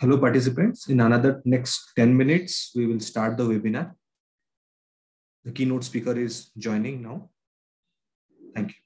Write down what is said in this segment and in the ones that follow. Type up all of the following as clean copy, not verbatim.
Hello, participants. In another next 10 minutes, we will start the webinar. The keynote speaker is joining now. Thank you.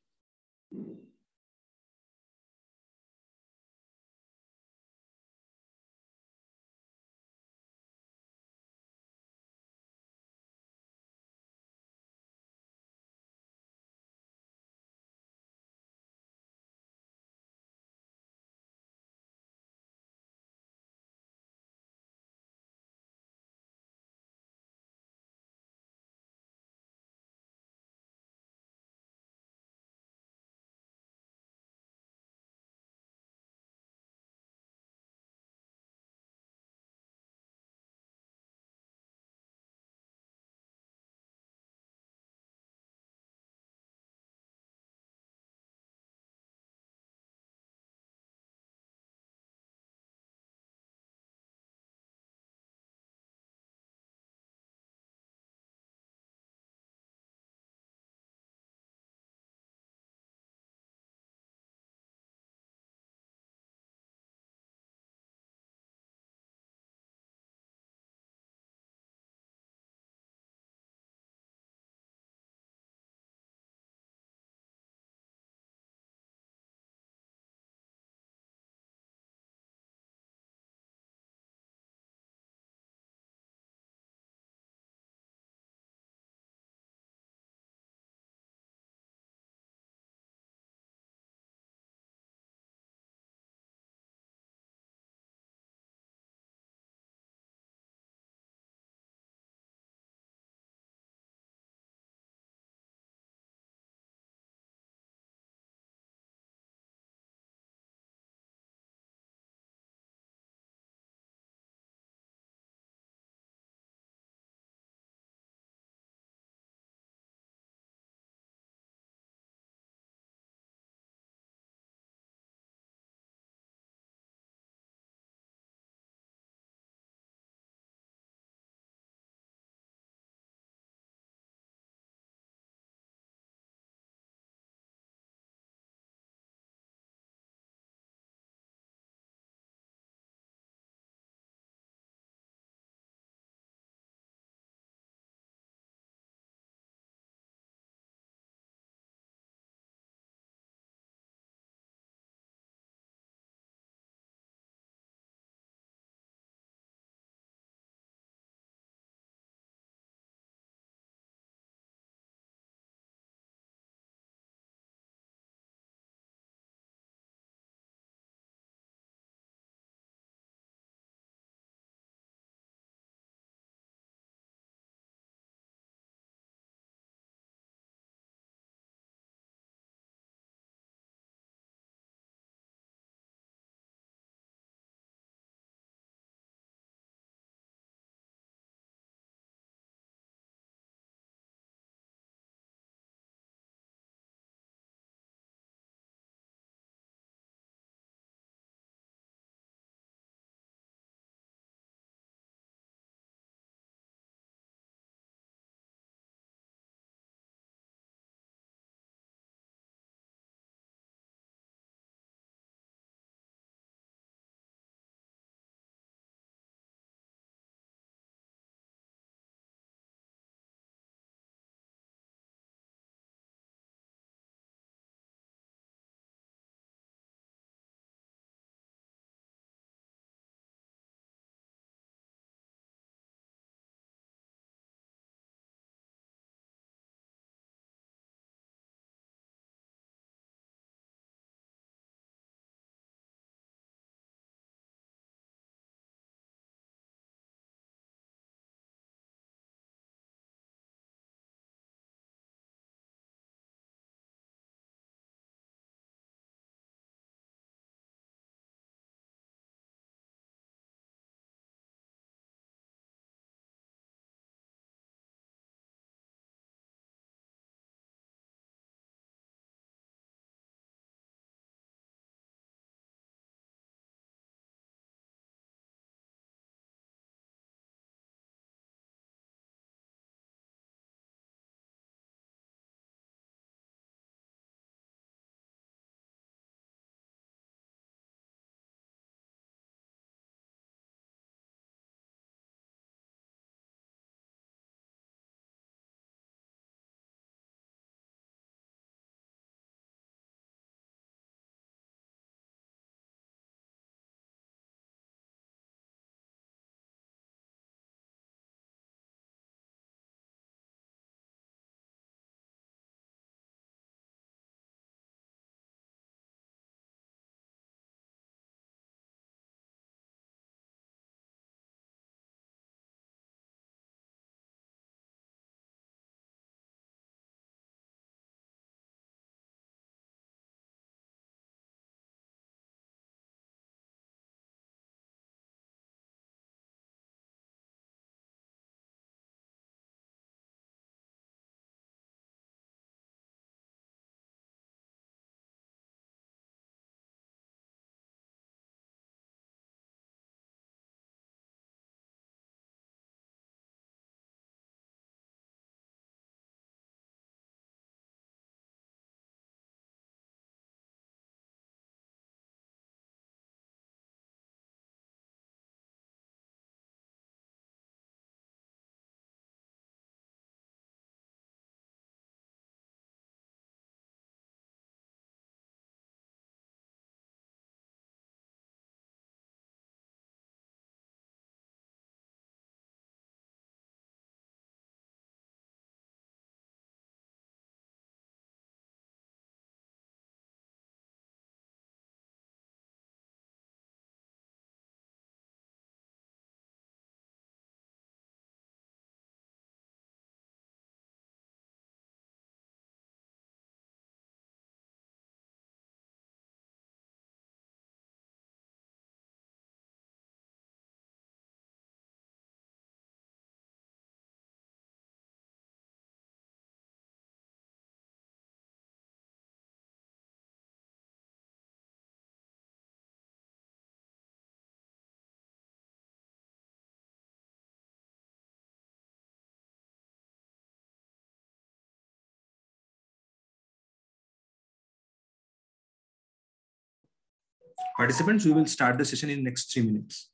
Participants, we will start the session in next 3 minutes.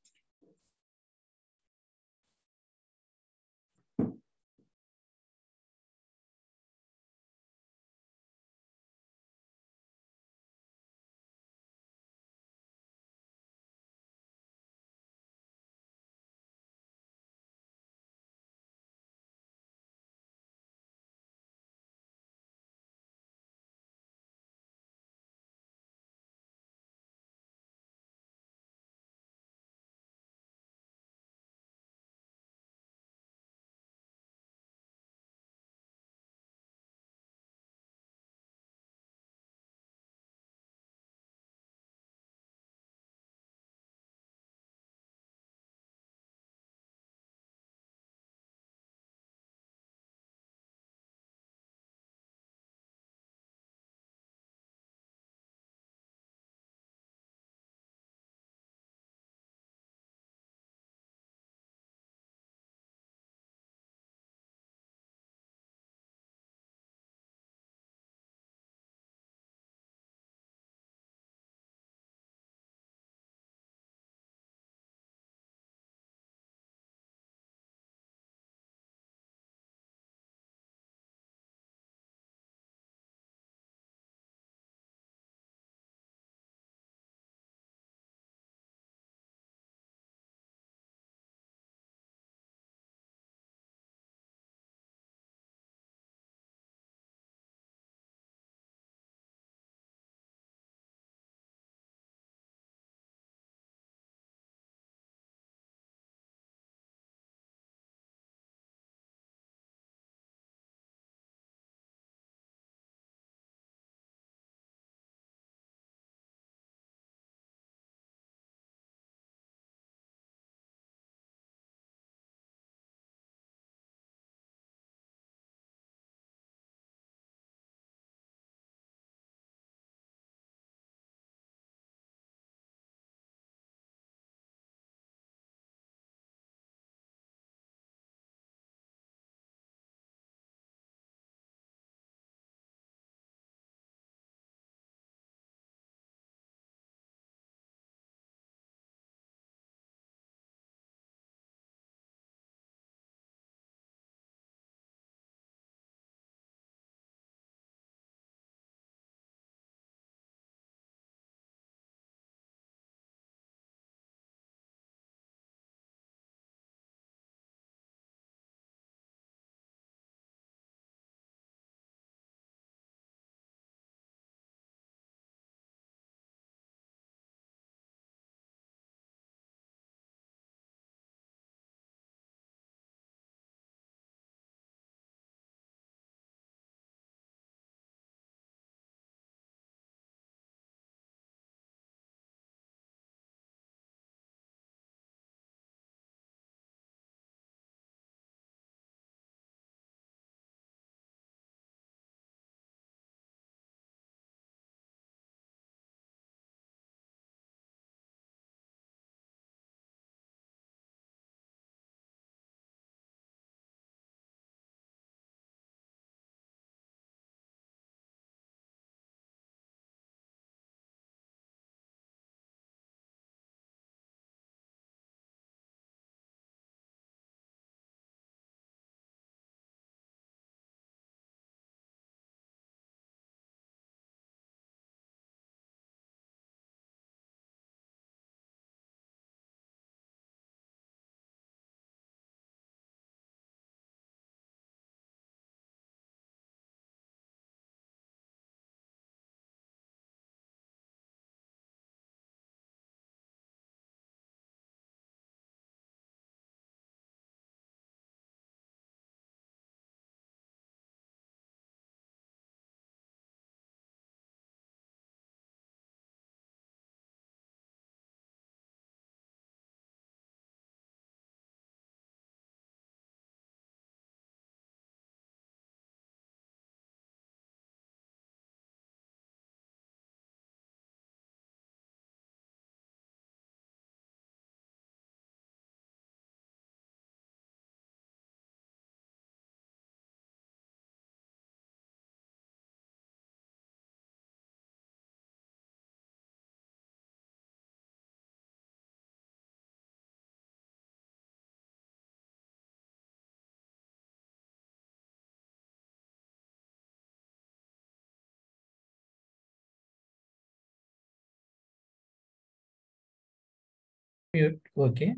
Mute. Okay.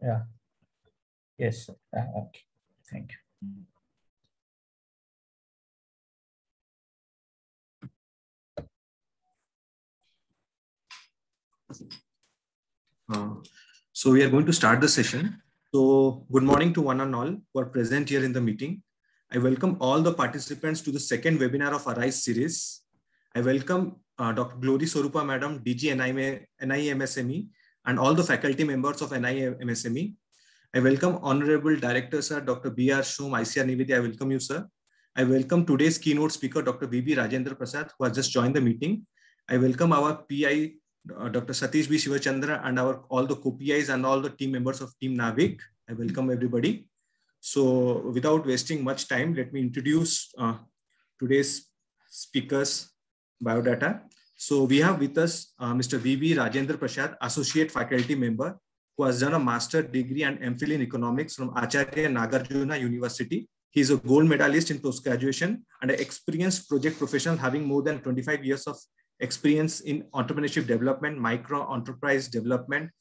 Yeah. Yes. Okay. Thank you. So we are going to start the session. So good morning to one and all who are present here in the meeting. I welcome all the participants to the second webinar of ARISE series. I welcome Dr. Glory Sorupa Madam, DG NIE MSME, and all the faculty members of NIE MSME. I welcome Honorable Director Sir, Dr. B.R. Shum, ICR Nivedi. I welcome you, sir. I welcome today's keynote speaker, Dr. V.B. Rajendra Prasad, who has just joined the meeting. I welcome our PI, Dr. Satish B. Shivachandra, and all the co-PIs and all the team members of Team Navik. I welcome everybody. So without wasting much time, let me introduce today's speakers' biodata. So we have with us Mr. V.B. Rajendra Prasad, Associate Faculty Member, who has done a master's degree and MPhil in economics from Acharya Nagarjuna University. He is a gold medalist in post-graduation and an experienced project professional having more than 25 years of experience in entrepreneurship development, micro enterprise development,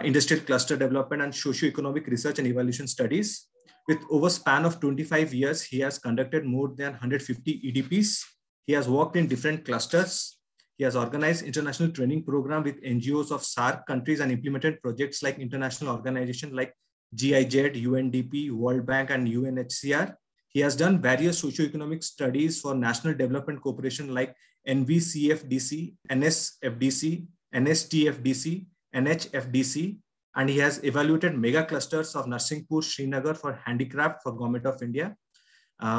industrial cluster development, and socio-economic research and evaluation studies. With over span of 25 years, he has conducted more than 150 EDPs. He has worked in different clusters. He has organized international training program with NGOs of SAARC countries and implemented projects like international organizations like GIZ, UNDP, World Bank, and UNHCR. He has done various socio-economic studies for National Development Corporation like NVCFDC, NSFDC, NSTFDC, NHFDC, and he has evaluated mega clusters of Narsinghpur, Srinagar for handicraft for Government of India.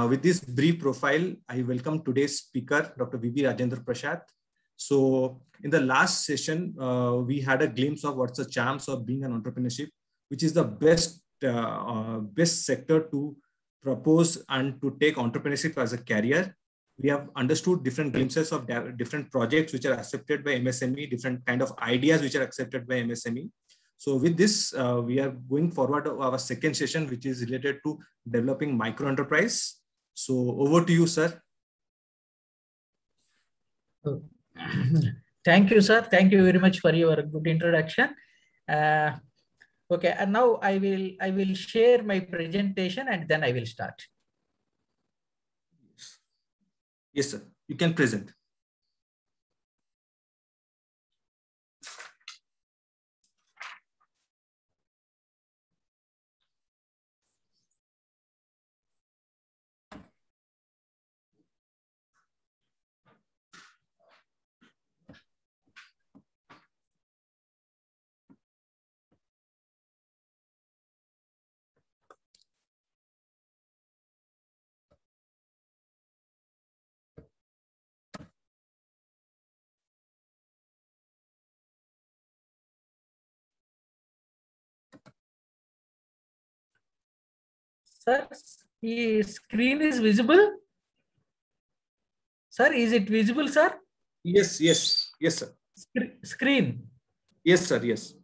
With this brief profile, I welcome today's speaker, Dr. V.B. Rajendra Prasad. So in the last session, we had a glimpse of what's the charms of being an entrepreneurship, which is the best sector to propose and to take entrepreneurship as a career. We have understood different glimpses of different projects which are accepted by MSME, different kind of ideas which are accepted by MSME. So with this, we are going forward to our second session, which is related to developing micro enterprise. So over to you, sir. Thank you, sir. Thank you very much for your good introduction. Okay, and now I will share my presentation and then I will start. Yes, sir. You can present. Sir, the screen is visible? Sir, is it visible, sir? Yes, sir. Screen. Yes, sir. Yes.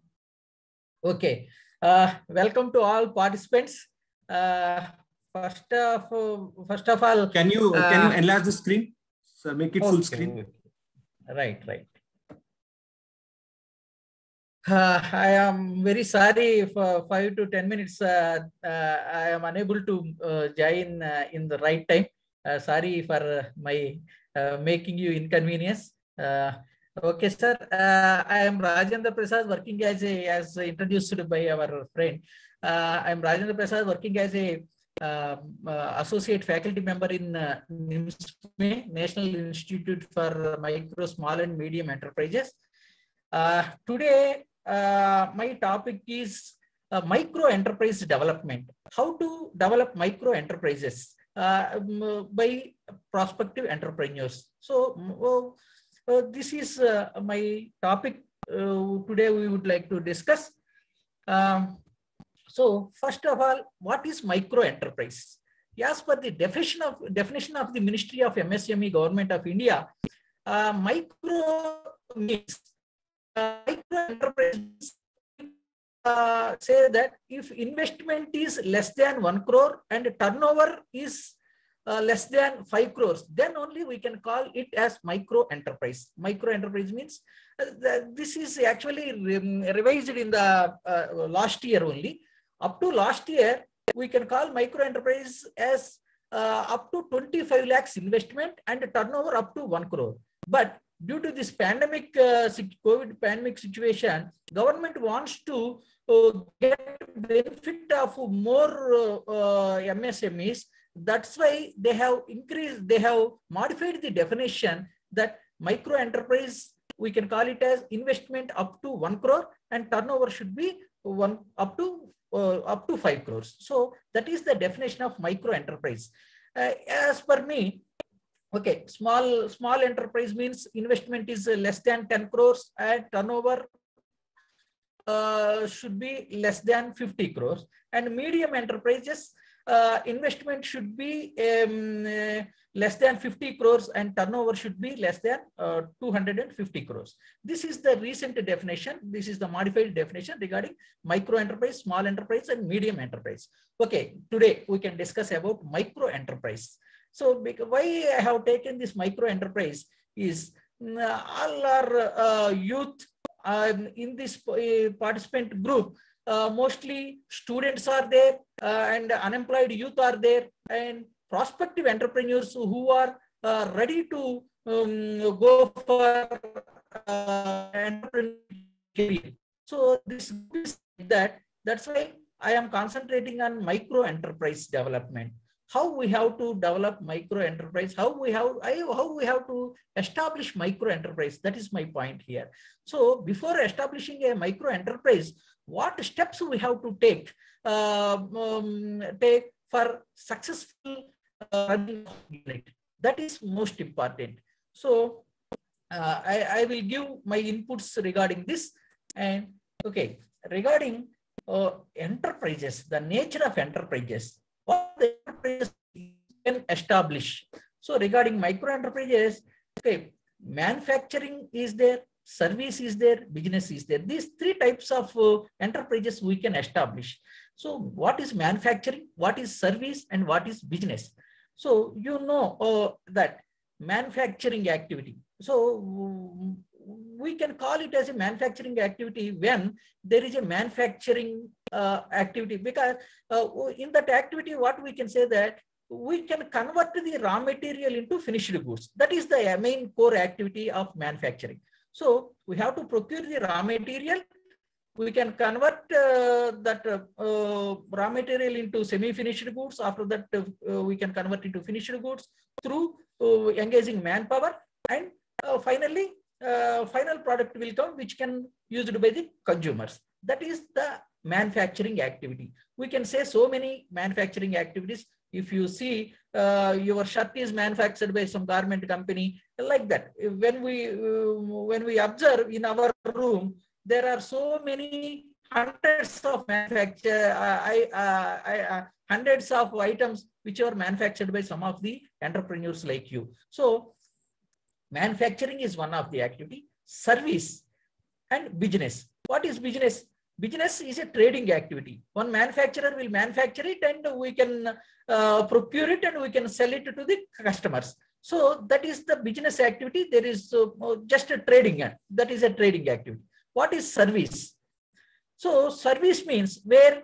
Okay. Welcome to all participants. First of all, can you enlarge the screen? So make it full screen. Right. I am very sorry for 5 to 10 minutes. I am unable to join in the right time. Sorry for my making you inconvenience. Okay, sir. I am Rajendra Prasad, working as introduced by our friend. I am Rajendra Prasad, working as a associate faculty member in NIMSME, National Institute for Micro, Small and Medium Enterprises. Today, my topic is micro enterprise development. How to develop micro enterprises by prospective entrepreneurs. So this is my topic. Today we would like to discuss. So first of all, what is micro enterprise? As per the definition of the Ministry of MSME, Government of India, micro means micro enterprises say that if investment is less than 1 crore and turnover is less than 5 crores, then only we can call it as micro enterprise. Micro enterprise means this is actually revised in the last year only. Up to last year, we can call micro enterprise as up to 25 lakhs investment and turnover up to 1 crore. But due to this pandemic, COVID pandemic situation, government wants to get benefit of more MSMEs. That's why they have modified the definition that micro enterprise, we can call it as investment up to 1 crore and turnover should be up to 5 crores. So that is the definition of micro enterprise. As per me, okay, small enterprise means investment is less than 10 crores and turnover should be less than 50 crores. And medium enterprises, investment should be less than 50 crores and turnover should be less than 250 crores. This is the recent definition. This is the modified definition regarding micro enterprise, small enterprise, and medium enterprise. Okay, today we can discuss about micro enterprise. So why I have taken this micro enterprise is all our youth in this participant group, mostly students are there and unemployed youth are there and prospective entrepreneurs who are ready to go for entrepreneurial. So this is that's why I am concentrating on micro enterprise development. How we have to develop micro enterprise, how we have to establish micro enterprise. That is my point here. So before establishing a micro enterprise, what steps we have to take for successful running unit? That is most important. So I will give my inputs regarding this. And okay, regarding enterprises, the nature of enterprises, what the enterprises can establish. So regarding micro enterprises, okay, manufacturing is there, service is there, business is there. These three types of enterprises we can establish. So what is manufacturing, what is service, and what is business? So you know that manufacturing activity. So we can call it as a manufacturing activity when there is a manufacturing activity, because in that activity, what we can say that we can convert the raw material into finished goods. That is the main core activity of manufacturing. So we have to procure the raw material. We can convert that raw material into semi-finished goods. After that, we can convert into finished goods through engaging manpower, and finally, final product will come which can used by the consumers. That is the manufacturing activity. We can say so many manufacturing activities. If you see your shirt is manufactured by some garment company, like that. When we observe in our room, there are so many hundreds of hundreds of items which are manufactured by some of the entrepreneurs like you. So manufacturing is one of the activity. Service and business. What is business? Business is a trading activity. One manufacturer will manufacture it and we can procure it and we can sell it to the customers. So that is the business activity. There is just a trading. That is a trading activity. What is service? So service means where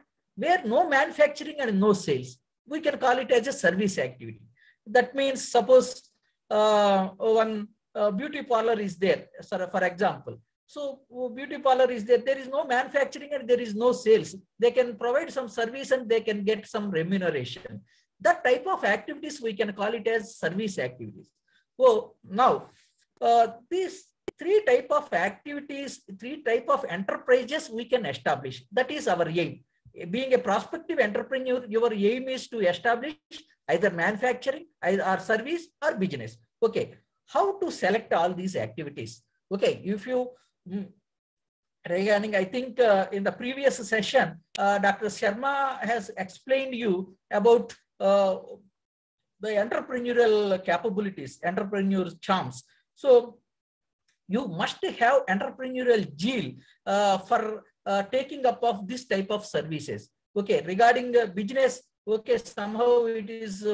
no manufacturing and no sales. We can call it as a service activity. That means suppose one beauty parlor is there, for example. So beauty parlor is there. There is no manufacturing and there is no sales. They can provide some service and they can get some remuneration. That type of activities we can call it as service activities. So now these three type of activities, three type of enterprises we can establish. That is our aim. Being a prospective entrepreneur, your aim is to establish either manufacturing, or service, or business. Okay, how to select all these activities? Okay, if you regarding, I think in the previous session, Dr. Sharma has explained you about the entrepreneurial capabilities, entrepreneurial charms. So you must have entrepreneurial zeal for taking up of this type of services. Okay, regarding business, okay, somehow it is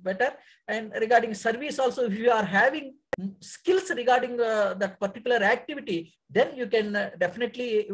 better. And regarding service also, if you are having skills regarding that particular activity, then you can definitely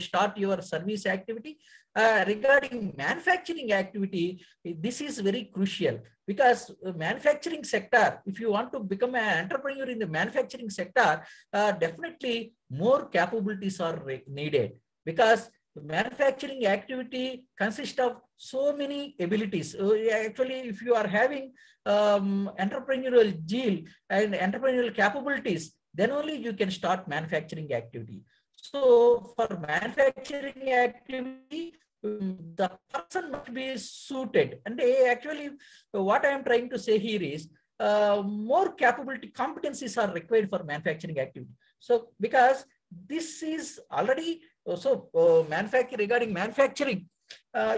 start your service activity. Regarding manufacturing activity, this is very crucial, because manufacturing sector, if you want to become an entrepreneur in the manufacturing sector, definitely more capabilities are needed, because manufacturing activity consists of so many abilities. Actually, if you are having entrepreneurial zeal and entrepreneurial capabilities, then only you can start manufacturing activity. So for manufacturing activity, the person must be suited. And actually, what I am trying to say here is more competencies are required for manufacturing activity. So because this is already regarding manufacturing,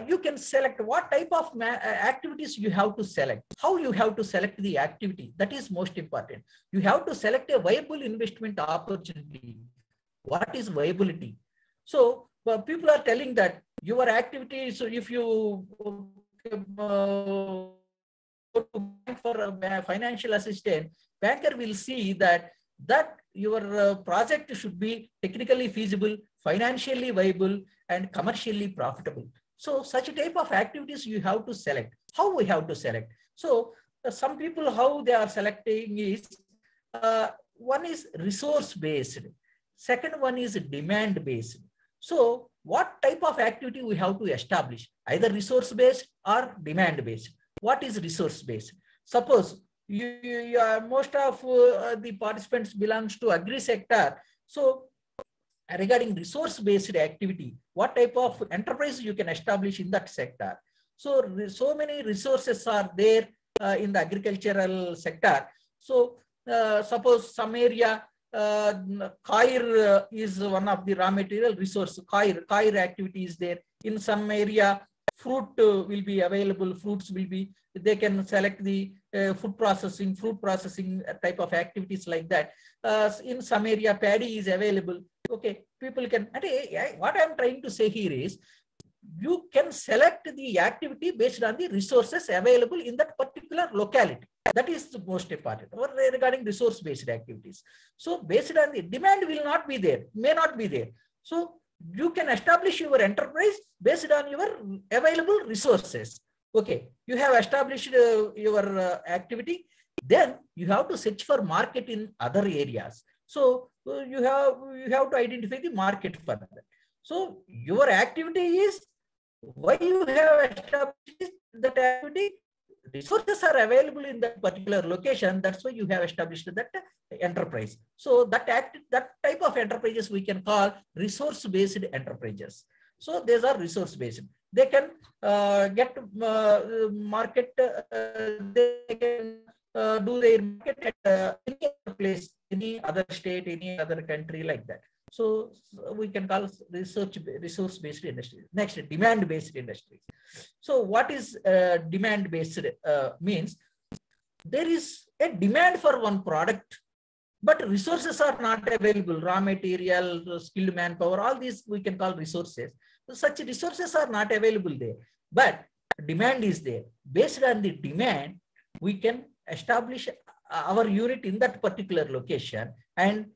you can select what type of activities you have to select, how you have to select the activity. That is most important. You have to select a viable investment opportunity. What is viability? So people are telling that your activity, so if you go to bank for a financial assistance, banker will see that your project should be technically feasible, financially viable, and commercially profitable. So such type of activities you have to select. How we have to select? So some people, how they are selecting is, one is resource based, second one is demand based. So what type of activity we have to establish, either resource based or demand based. What is resource based? Suppose most of the participants belongs to agri sector. So regarding resource based activity, what type of enterprise you can establish in that sector? So many resources are there in the agricultural sector. So suppose some area, coir is one of the raw material resource. Coir activity is there. In some area, fruit will be available. Fruits will be, they can select the fruit processing type of activities like that. In some area, paddy is available. Okay, people can, what I'm trying to say here is, you can select the activity based on the resources available in that particular locality. That is the most important. Or regarding resource based activities. So based on the demand will not be there, may not be there. So you can establish your enterprise based on your available resources. Okay, you have established your activity, then you have to search for market in other areas. So you have to identify the market further. So your activity is, why you have established that activity, resources are available in that particular location. That's why you have established that enterprise. So that type of enterprises we can call resource based enterprises. So these are resource based. They can get market, they can do their market at any other place, any other state, any other country, like that. So we can call resource based industries. Next, demand based industries. So what is demand based means? There is a demand for one product, but resources are not available. Raw material, skilled manpower, all these we can call resources. So such resources are not available there, but demand is there. Based on the demand, we can establish our unit in that particular location, and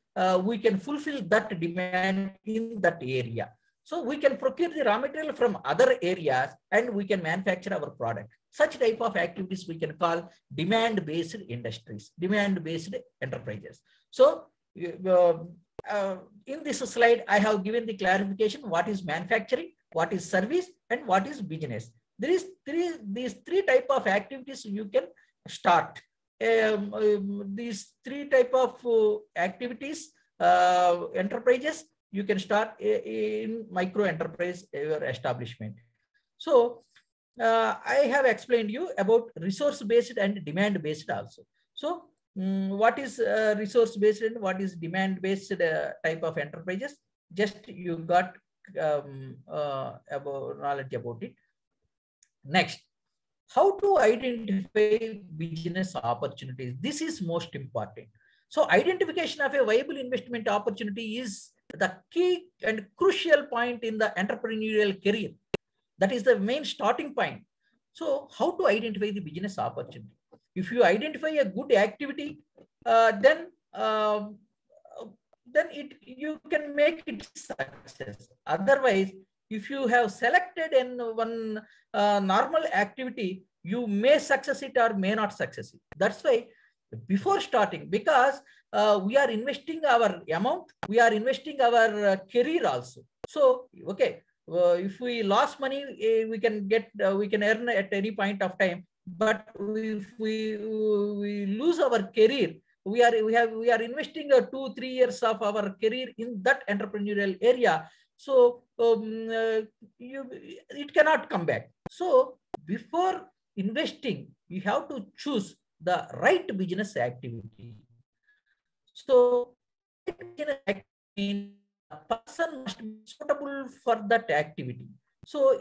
we can fulfill that demand in that area. So we can procure the raw material from other areas and we can manufacture our product. Such type of activities we can call demand-based industries, demand-based enterprises. So in this slide, I have given the clarification what is manufacturing, what is service, and what is business. There is these three type of activities you can start. These three type of activities, enterprises, you can start in micro enterprise your establishment. So I have explained you about resource based and demand based also. So what is resource based and what is demand based type of enterprises? Just you got about knowledge about it. Next, how to identify business opportunities. This is most important. So identification of a viable investment opportunity is the key and crucial point in the entrepreneurial career. That is the main starting point. So how to identify the business opportunity? If you identify a good activity, then you can make it success. Otherwise, if you have selected in one normal activity, you may success it or may not success it. That's why before starting, because we are investing our amount, we are investing our career also. So, okay, if we lost money, we can earn at any point of time. But if we lose our career, we are investing 2-3 years of our career in that entrepreneurial area. So it cannot come back. So before investing, you have to choose the right business activity. So a person must be suitable for that activity. So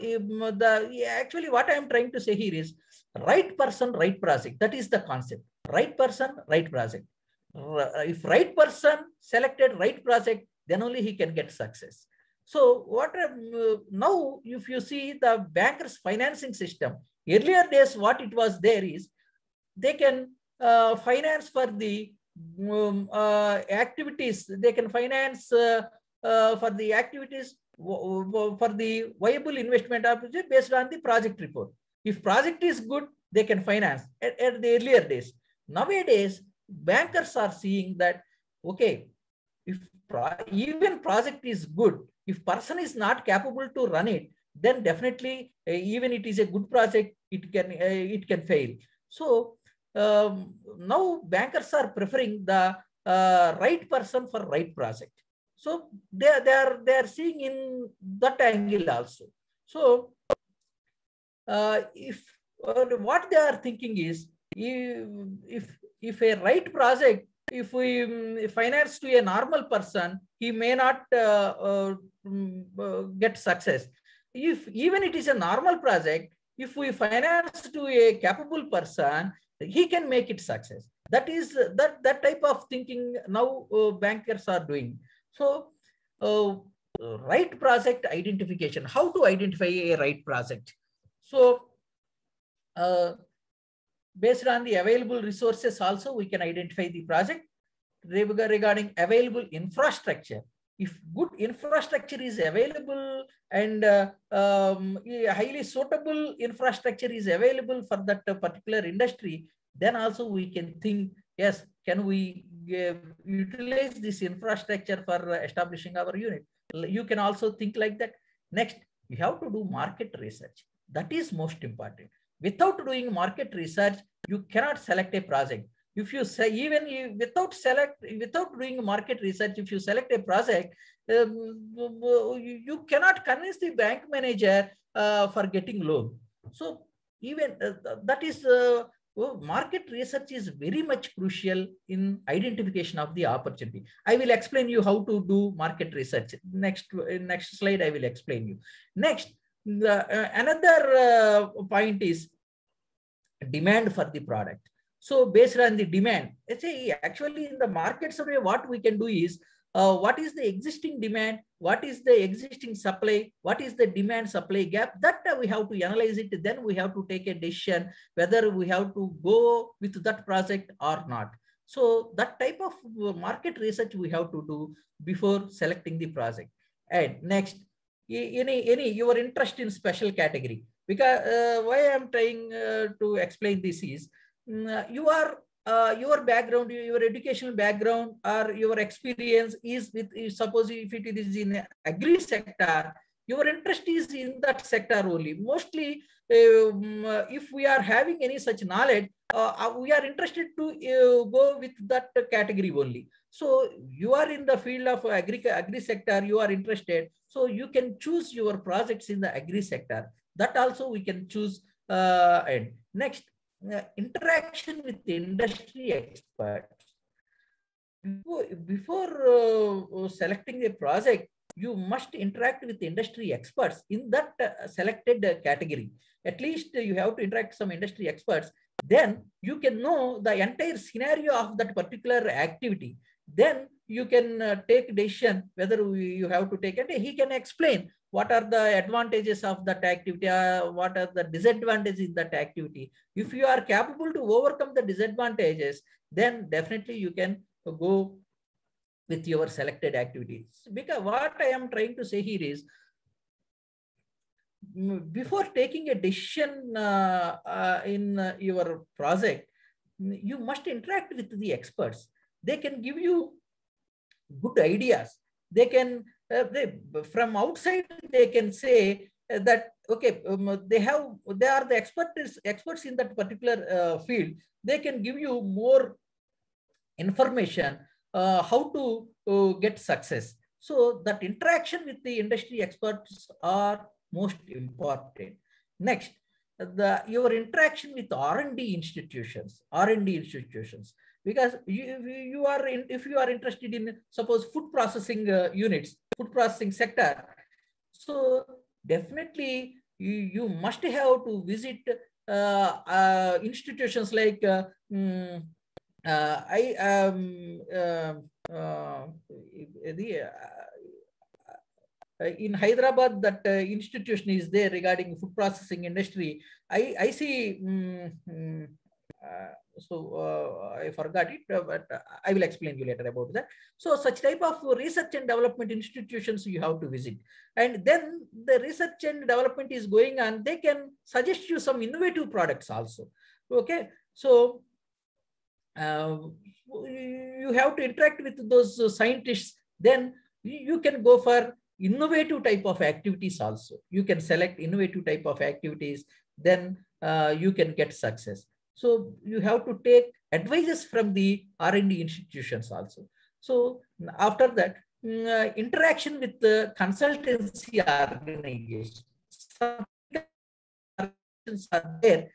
actually what I am trying to say here is right person, right project. That is the concept. Right person, right project. If right person selected right project, then only he can get success. So what now, if you see the bankers' financing system, earlier days what it was there is they can finance for the activities. They can finance for the activities for the viable investment opportunity based on the project report. If project is good, they can finance at the earlier days. Nowadays, bankers are seeing that, okay, if even project is good, if person is not capable to run it, then definitely even it is a good project, it can fail. So now bankers are preferring the right person for right project. So they are seeing in that angle also. So if what they are thinking is, if a right project, if we finance to a normal person, he may not get success. If even it is a normal project, if we finance to a capable person, he can make it success. That is that type of thinking now bankers are doing. So right project identification. How to identify a right project? So based on the available resources also, we can identify the project. Regarding available infrastructure, if good infrastructure is available and highly suitable infrastructure is available for that particular industry, then also we can think, yes, can we utilize this infrastructure for establishing our unit? You can also think like that. Next, you have to do market research. That is most important. Without doing market research, you cannot select a project. If you say, even without doing market research, if you select a project, you cannot convince the bank manager for getting loan. So even that is market research is very much crucial in identification of the opportunity. I will explain you how to do market research. Next slide, I will explain you. Next, another point is demand for the product. So based on the demand, let's say actually in the market survey, what we can do is, what is the existing demand, what is the existing supply, what is the demand supply gap, that we have to analyze it. Then we have to take a decision whether we have to go with that project or not. So that type of market research we have to do before selecting the project. And next, any your interest in special category. Because why I'm trying to explain this is, your background, your educational background or your experience is with, suppose if it is in agri sector, your interest is in that sector only. Mostly, if we are having any such knowledge, we are interested to go with that category only. So you are in the field of agri sector, you are interested. So you can choose your projects in the agri sector. That also we can choose. And next, interaction with the industry experts. Before selecting a project, you must interact with industry experts in that selected category. At least you have to interact with some industry experts. then you can know the entire scenario of that particular activity. Then you can take decision whether you have to take it. He can explain what are the advantages of that activity, what are the disadvantages in that activity. If you are capable to overcome the disadvantages, then definitely you can go with your selected activities. Because what I am trying to say here is, before taking a decision in your project, you must interact with the experts. They can give you good ideas. They can, from outside, they can say that, okay, they are the experts in that particular field. They can give you more information how to get success. So that interaction with the industry experts are most important. Next, your interaction with R&D institutions, because if you are interested in, suppose, food processing units, food processing sector, so definitely you must have to visit institutions like in Hyderabad, that institution is there regarding food processing industry. I see. I forgot it, but I will explain you later about that. So such type of research and development institutions you have to visit. And then the research and development is going on. They can suggest you some innovative products also. Okay. So you have to interact with those scientists. Then you can go for innovative type of activities also. You can select innovative type of activities. Then you can get success. So you have to take advices from the R&D institutions also. So after that, interaction with the consultancy organizations. Some organizations are there.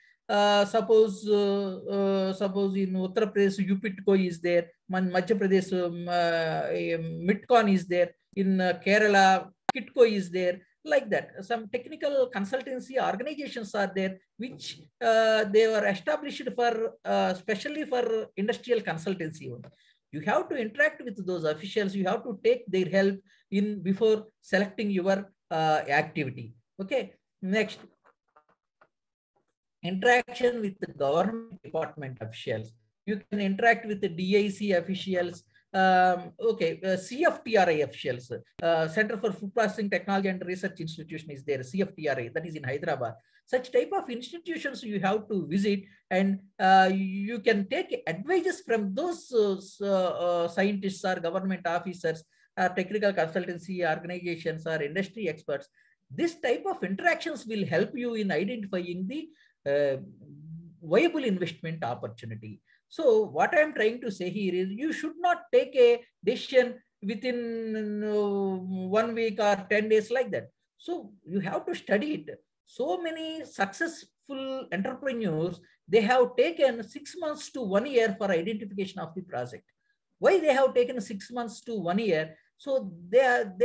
Suppose in Uttar Pradesh, UPITCO is there. Madhya Pradesh, Midcon is there. In Kerala, KITCO is there. Like that, some technical consultancy organizations are there, which they were established for especially for industrial consultancy. You have to interact with those officials. You have to take their help in before selecting your activity. Okay. Next, interaction with the government department officials. You can interact with the DIC officials. CFTRI officials, Center for Food Processing Technology and Research Institution is there, CFTRI, that is in Hyderabad. Such type of institutions you have to visit, and you can take advices from those scientists or government officers, technical consultancy organizations or industry experts. This type of interactions will help you in identifying the viable investment opportunity. So what I am trying to say here is, you should not take a decision within 1 week or 10 days like that. So you have to study it. So many successful entrepreneurs, they have taken 6 months to 1 year for identification of the project. Why they have taken 6 months to 1 year? So they have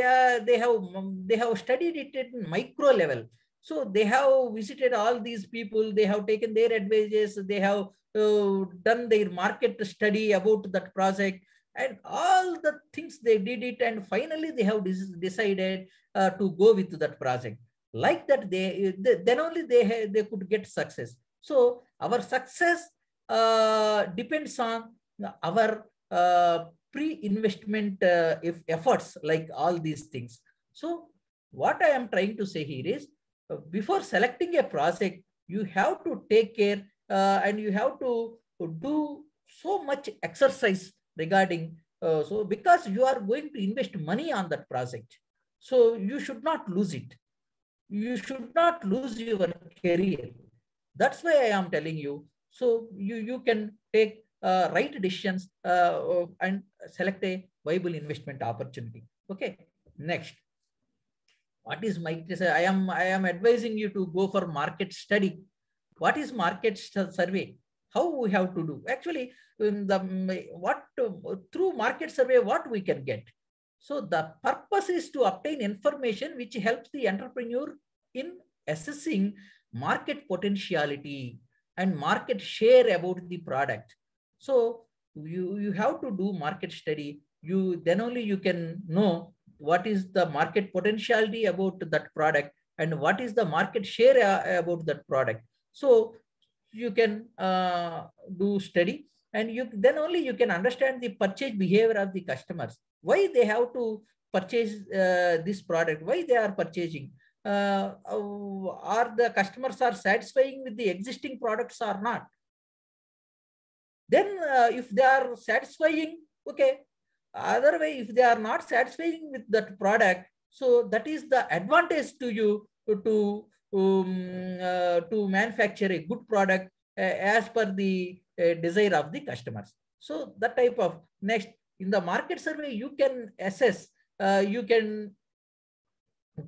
studied it at micro level. So they have visited all these people. They have taken their advices. They have done their market study about that project, and all the things they did it, and finally they have decided to go with that project. Like that, then only they could get success. So our success depends on our pre-investment efforts, like all these things. So what I am trying to say here is, before selecting a project, you have to take care and you have to do so much exercise regarding, so because you are going to invest money on that project. So you should not lose it. You should not lose your career. That's why I am telling you. So you can take right decisions and select a viable investment opportunity. Okay. Next. What is I am advising you to go for market study. What is market survey? How we have to do? Actually, through market survey, what we can get? So the purpose is to obtain information which helps the entrepreneur in assessing market potentiality, and market share about the product. So you have to do market study. Then only you can know what is the market potentiality about that product and what is the market share about that product. So you can do study, and then only you can understand the purchase behavior of the customers. Why they have to purchase this product? Why they are purchasing? Are the customers are satisfying with the existing products or not? Then if they are satisfying, okay. Otherwise, if they are not satisfying with that product, so that is the advantage to you to manufacture a good product as per the desire of the customers. So that type of next in the market survey, you can assess, you can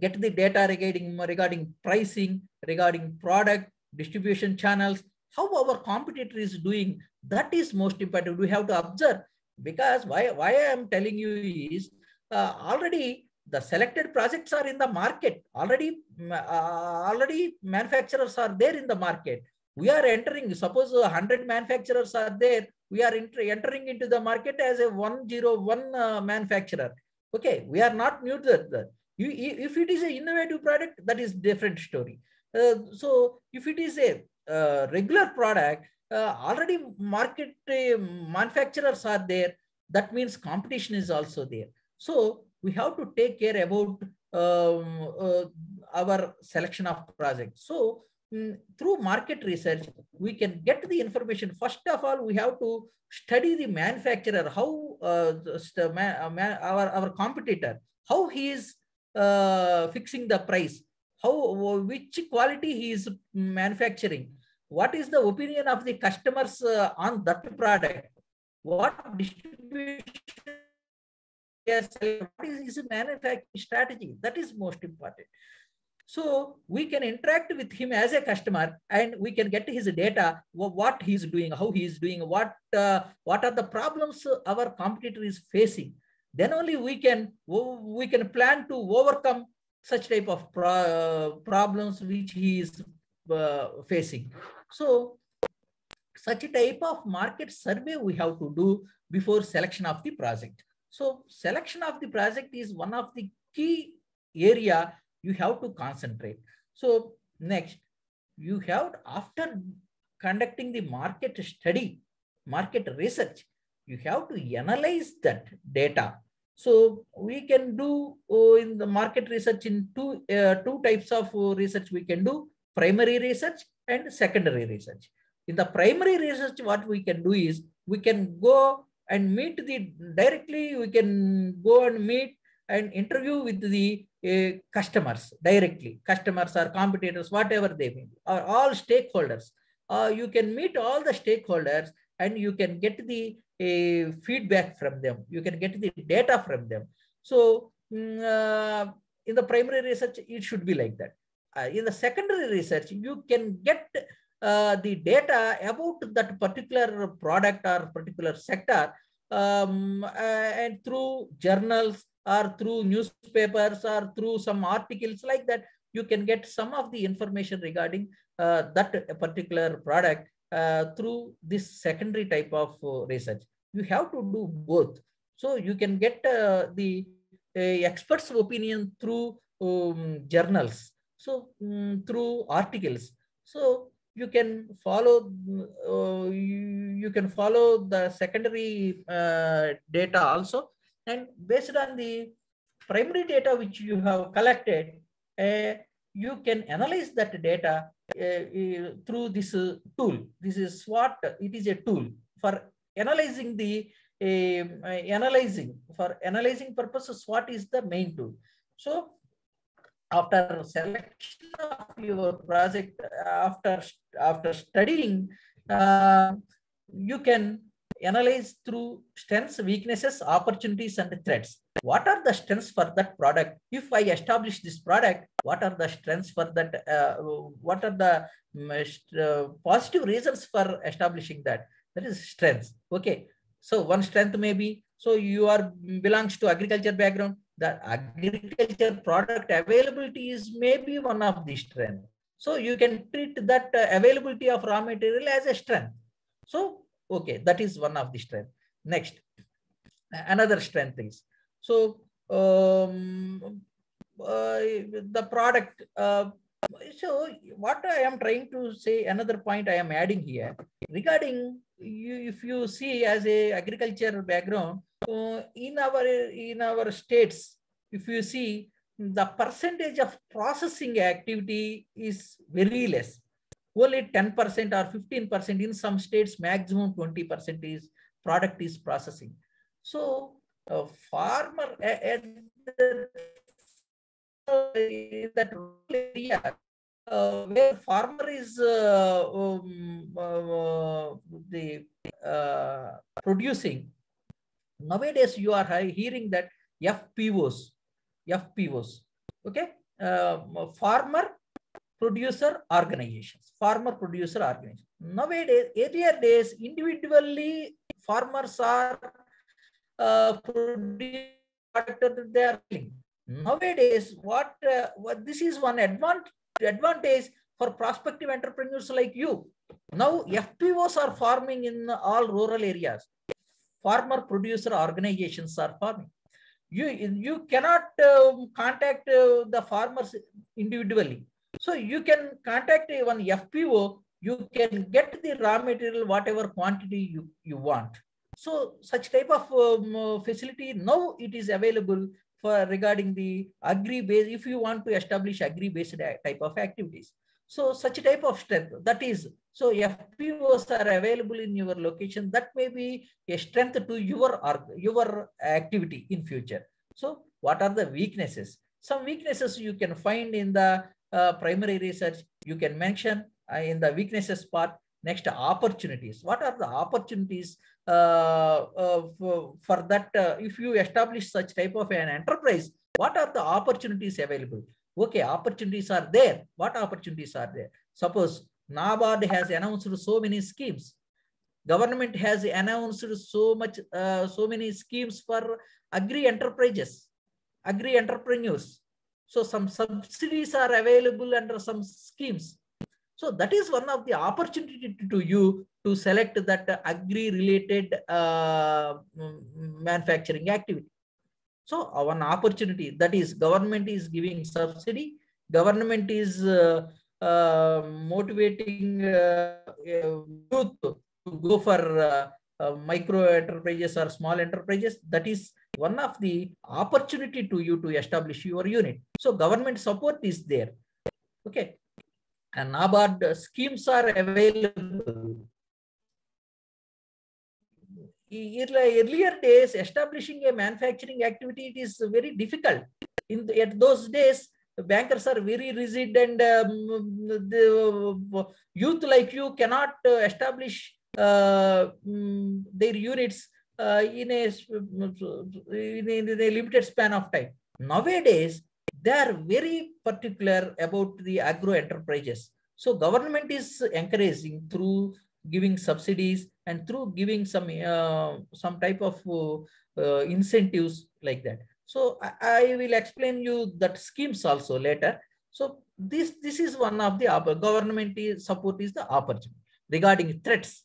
get the data regarding pricing, regarding product, distribution channels, how our competitor is doing. That is most important. We have to observe, because why I am telling you is already the selected projects are in the market. Already manufacturers are there in the market. We are entering, suppose 100 manufacturers are there. We are entering into the market as a 101 manufacturer. Okay, we are not new to that. If it is an innovative product, that is different story. So if it is a regular product, already market manufacturers are there. That means competition is also there. So we have to take care about our selection of projects. So through market research, we can get the information. First of all, we have to study the manufacturer, how our competitor, how he is fixing the price, which quality he is manufacturing, what is the opinion of the customers on that product, what distribution, what is his manufacturing strategy. That is most important. So we can interact with him as a customer, and we can get his data, what he's doing, how he is doing, what are the problems our competitor is facing. Then only we can plan to overcome such type of problems which he is facing. So such a type of market survey we have to do before selection of the project. So selection of the project is one of the key area you have to concentrate. So next, you have, after conducting the market study, market research, you have to analyze that data. So we can do in the market research in two types of research we can do: primary research and secondary research. In the primary research, what we can do is we can go and meet directly, we can go and meet and interview with the customers directly. Customers or competitors, whatever they may be, or all stakeholders. You can meet all the stakeholders and you can get the feedback from them. You can get the data from them. So in the primary research, it should be like that. In the secondary research, you can get the data about that particular product or particular sector, and through journals or through newspapers or through some articles like that, you can get some of the information regarding that particular product through this secondary type of research. You have to do both. So you can get the experts' opinion through journals, so through articles. So you can follow the secondary data also, and based on the primary data which you have collected, you can analyze that data through this tool. This is what it is, a tool for analyzing the for analyzing purposes. What is the main tool? So after selection of your project, after studying, you can analyze through strengths, weaknesses, opportunities, and threats. What are the strengths for that product? If I establish this product, what are the strengths for that? What are the positive reasons for establishing that? That is strengths. Okay. So one strength may be, so you belongs to agriculture background. The agriculture product availability is maybe one of the strengths. So you can treat that availability of raw material as a strength. So, okay, that is one of the strength. Next, another strength is, so the product. So what I am trying to say, another point I am adding here regarding you, if you see as a agriculture background, in our states, if you see, the percentage of processing activity is very less. Only 10% or 15%, in some states maximum 20% is product is processing. So farmer at that area where farmer is producing, nowadays you are hearing that FPOs, okay, farmer producer organizations, Nowadays, earlier days, individually farmers are producing product they are selling. Nowadays, what this is one advantage for prospective entrepreneurs like you. Now FPOs are forming in all rural areas. Farmer producer organizations are forming. You cannot contact the farmers individually. So you can contact one FPO, you can get the raw material, whatever quantity you want. So such type of facility now it is available for regarding the agri-based, if you want to establish agri-based type of activities. So such type of strength, that is, so FPOs are available in your location, that may be a strength to your activity in future. So what are the weaknesses? Some weaknesses you can find in the primary research, you can mention in the weaknesses part. Next, opportunities. What are the opportunities for that? If you establish such type of an enterprise, what are the opportunities available? Okay, opportunities are there. What opportunities are there? Suppose NABARD has announced so many schemes. Government has announced so many schemes for agri enterprises, agri entrepreneurs. So some subsidies are available under some schemes. So that is one of the opportunity to you to select that agri-related manufacturing activity. So one opportunity, that is, government is giving subsidy, government is motivating youth to go for micro enterprises or small enterprises. That is one of the opportunity to you to establish your unit. So government support is there. Okay. And NABARD schemes are available. Earlier days, establishing a manufacturing activity, it is very difficult. At those days, the bankers are very rigid, and the youth like you cannot establish their units in a limited span of time. Nowadays, they are very particular about the agro enterprises. So government is encouraging through giving subsidies and through giving some type of incentives like that. So I will explain you that schemes also later. So this is one of the government support is the opportunity. Regarding threats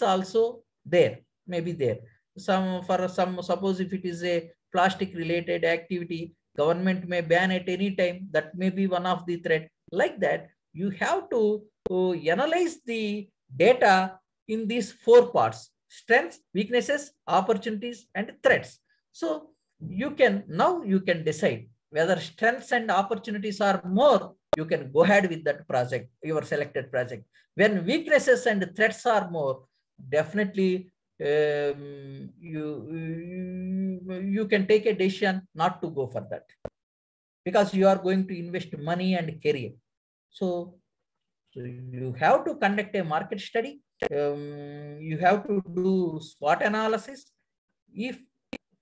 also there, maybe there. Suppose if it is a plastic related activity, government may ban at any time. That may be one of the threat. Like that, you have to analyze the data in these 4 parts: strengths, weaknesses, opportunities, and threats. So you can decide whether strengths and opportunities are more, you can go ahead with that project, your selected project. When weaknesses and threats are more, definitely you can take a decision not to go for that, because you are going to invest money and career. So you have to conduct a market study. You have to do SWOT analysis. If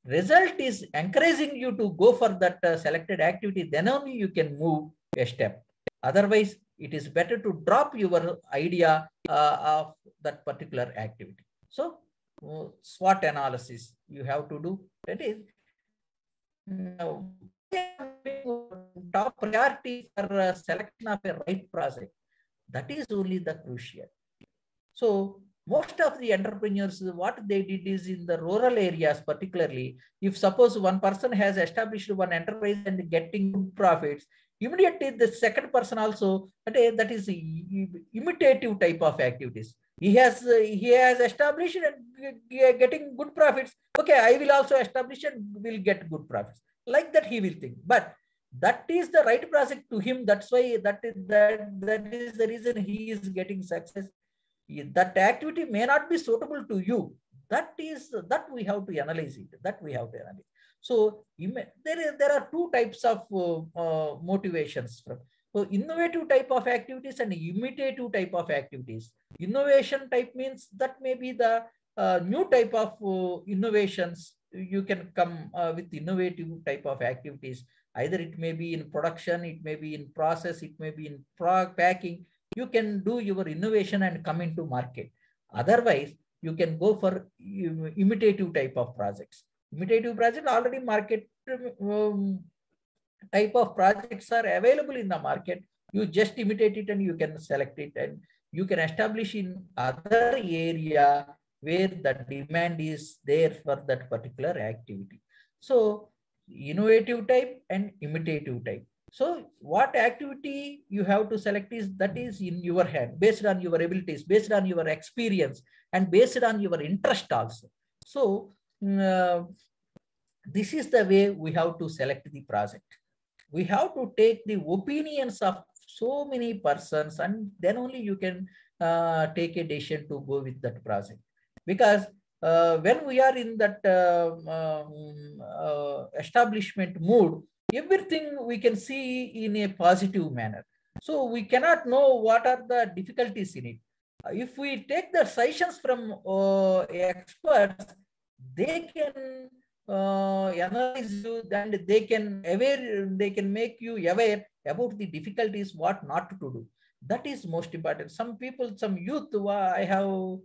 result is encouraging you to go for that selected activity, then only you can move a step. Otherwise, it is better to drop your idea of that particular activity. So SWOT analysis you have to do. That is top priority for selection of a right project. That is only the crucial. So most of the entrepreneurs, what they did is in the rural areas, particularly, if suppose one person has established one enterprise and getting good profits, immediately the second person also, that is imitative type of activities. He has established and getting good profits. Okay, I will also establish and will get good profits. Like that he will think. But that is the right project to him. That's why that is the reason he is getting success. That activity may not be suitable to you. That we have to analyze it. That we have to analyze. So there are two types of motivations. So innovative type of activities and imitative type of activities. Innovation type means that may be the new type of innovations. You can come with innovative type of activities. Either it may be in production, it may be in process, it may be in packing. You can do your innovation and come into market. Otherwise, you can go for imitative type of projects. Imitative project already market type of projects are available in the market. You just imitate it and you can select it and you can establish in other area where the demand is there for that particular activity. So innovative type and imitative type. So what activity you have to select is that is in your hand, based on your abilities, based on your experience, and based on your interest also. So this is the way we have to select the project. We have to take the opinions of so many persons, and then only you can take a decision to go with that project. Because when we are in that establishment mood, everything we can see in a positive manner. So we cannot know what are the difficulties in it. If we take the suggestions from experts, they can analyze you and they can make you aware about the difficulties, what not to do. That is most important. Some people, some youth, I have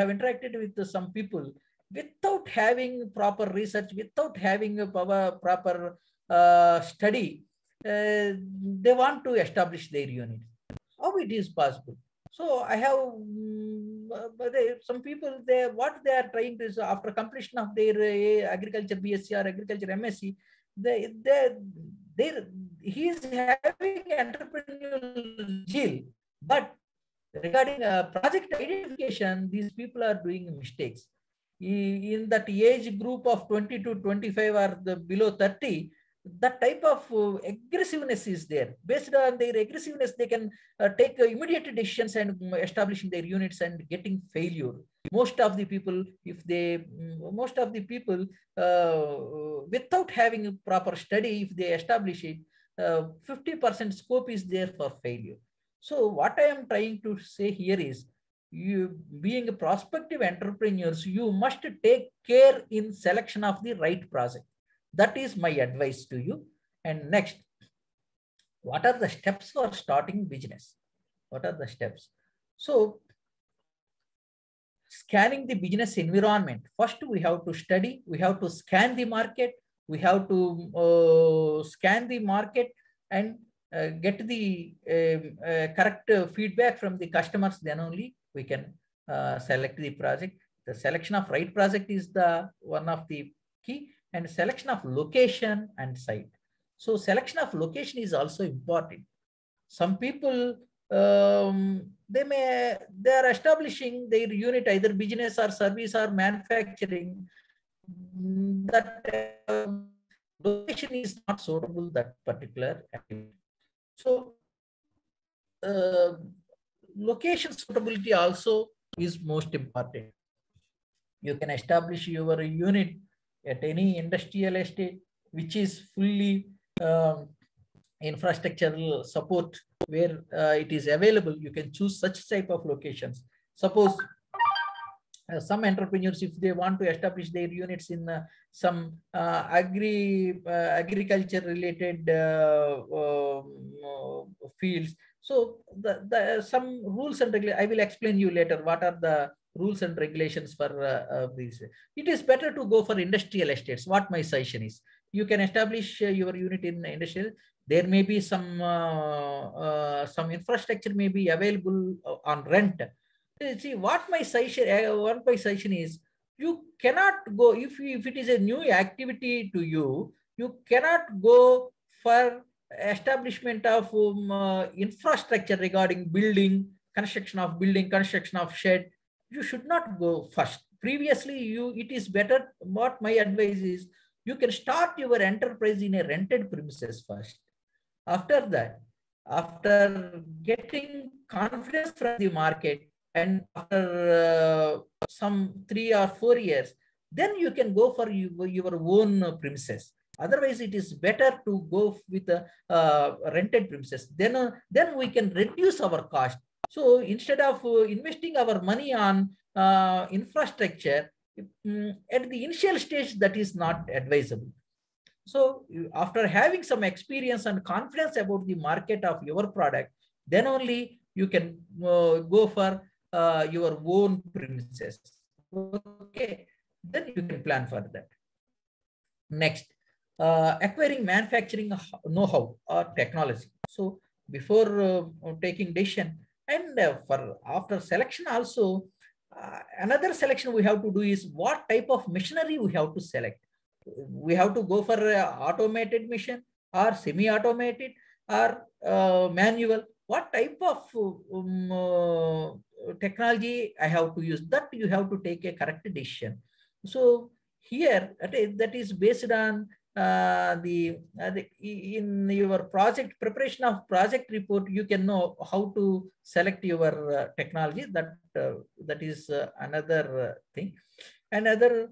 interacted with some people without having proper research, without having a proper study, they want to establish their unit. How it is possible? So I have some people, what they are trying to is after completion of their agriculture BSc or agriculture MSc, he is having entrepreneurial zeal, but regarding project identification, these people are doing mistakes. In that age group of 20 to 25 or below 30, that type of aggressiveness is there. Based on their aggressiveness, they can take immediate decisions and establishing their units and getting failure. Most of the people, without having a proper study, if they establish it, 50% scope is there for failure. So what I am trying to say here is, you being a prospective entrepreneurs, you must take care in selection of the right project. That is my advice to you. And next, what are the steps for starting business? What are the steps? So scanning the business environment. First, we have to study, we have to scan the market, we have to scan the market and get the correct feedback from the customers. Then only we can select the project. The selection of right project is the one of the key, and selection of location and site. So selection of location is also important. Some people, they are establishing their unit, either business or service or manufacturing. That location is not suitable, that particular activity. So location suitability also is most important. You can establish your unit at any industrial estate, which is fully infrastructural support, where it is available. You can choose such type of locations. Suppose some entrepreneurs, if they want to establish their units in some agriculture related fields, so some rules and regulations, I will explain you later what are the rules and regulations for these. It is better to go for industrial estates. What my suggestion is, you can establish your unit in industrial. There may be some infrastructure may be available on rent. See, what my suggestion is, you cannot go if it is a new activity to you. You cannot go for establishment of infrastructure regarding building, construction of shed. You should not go first. Previously, it is better. What my advice is, you can start your enterprise in a rented premises first. After that, after getting confidence from the market, and after some 3 or 4 years, then you can go for your own premises. Otherwise, it is better to go with a rented premises. Then we can reduce our cost. So instead of investing our money on infrastructure at the initial stage, that is not advisable. So after having some experience and confidence about the market of your product, then only you can go for your own premises. Okay, then you can plan for that. Next, acquiring manufacturing know-how or technology. So before taking decision, and for after selection also, another selection we have to do is what type of machinery we have to select. We have to go for automated machine or semi-automated or manual. What type of technology I have to use, that you have to take a correct decision. So here that is based on in your project preparation of project report, you can know how to select your technology. That is another thing. Another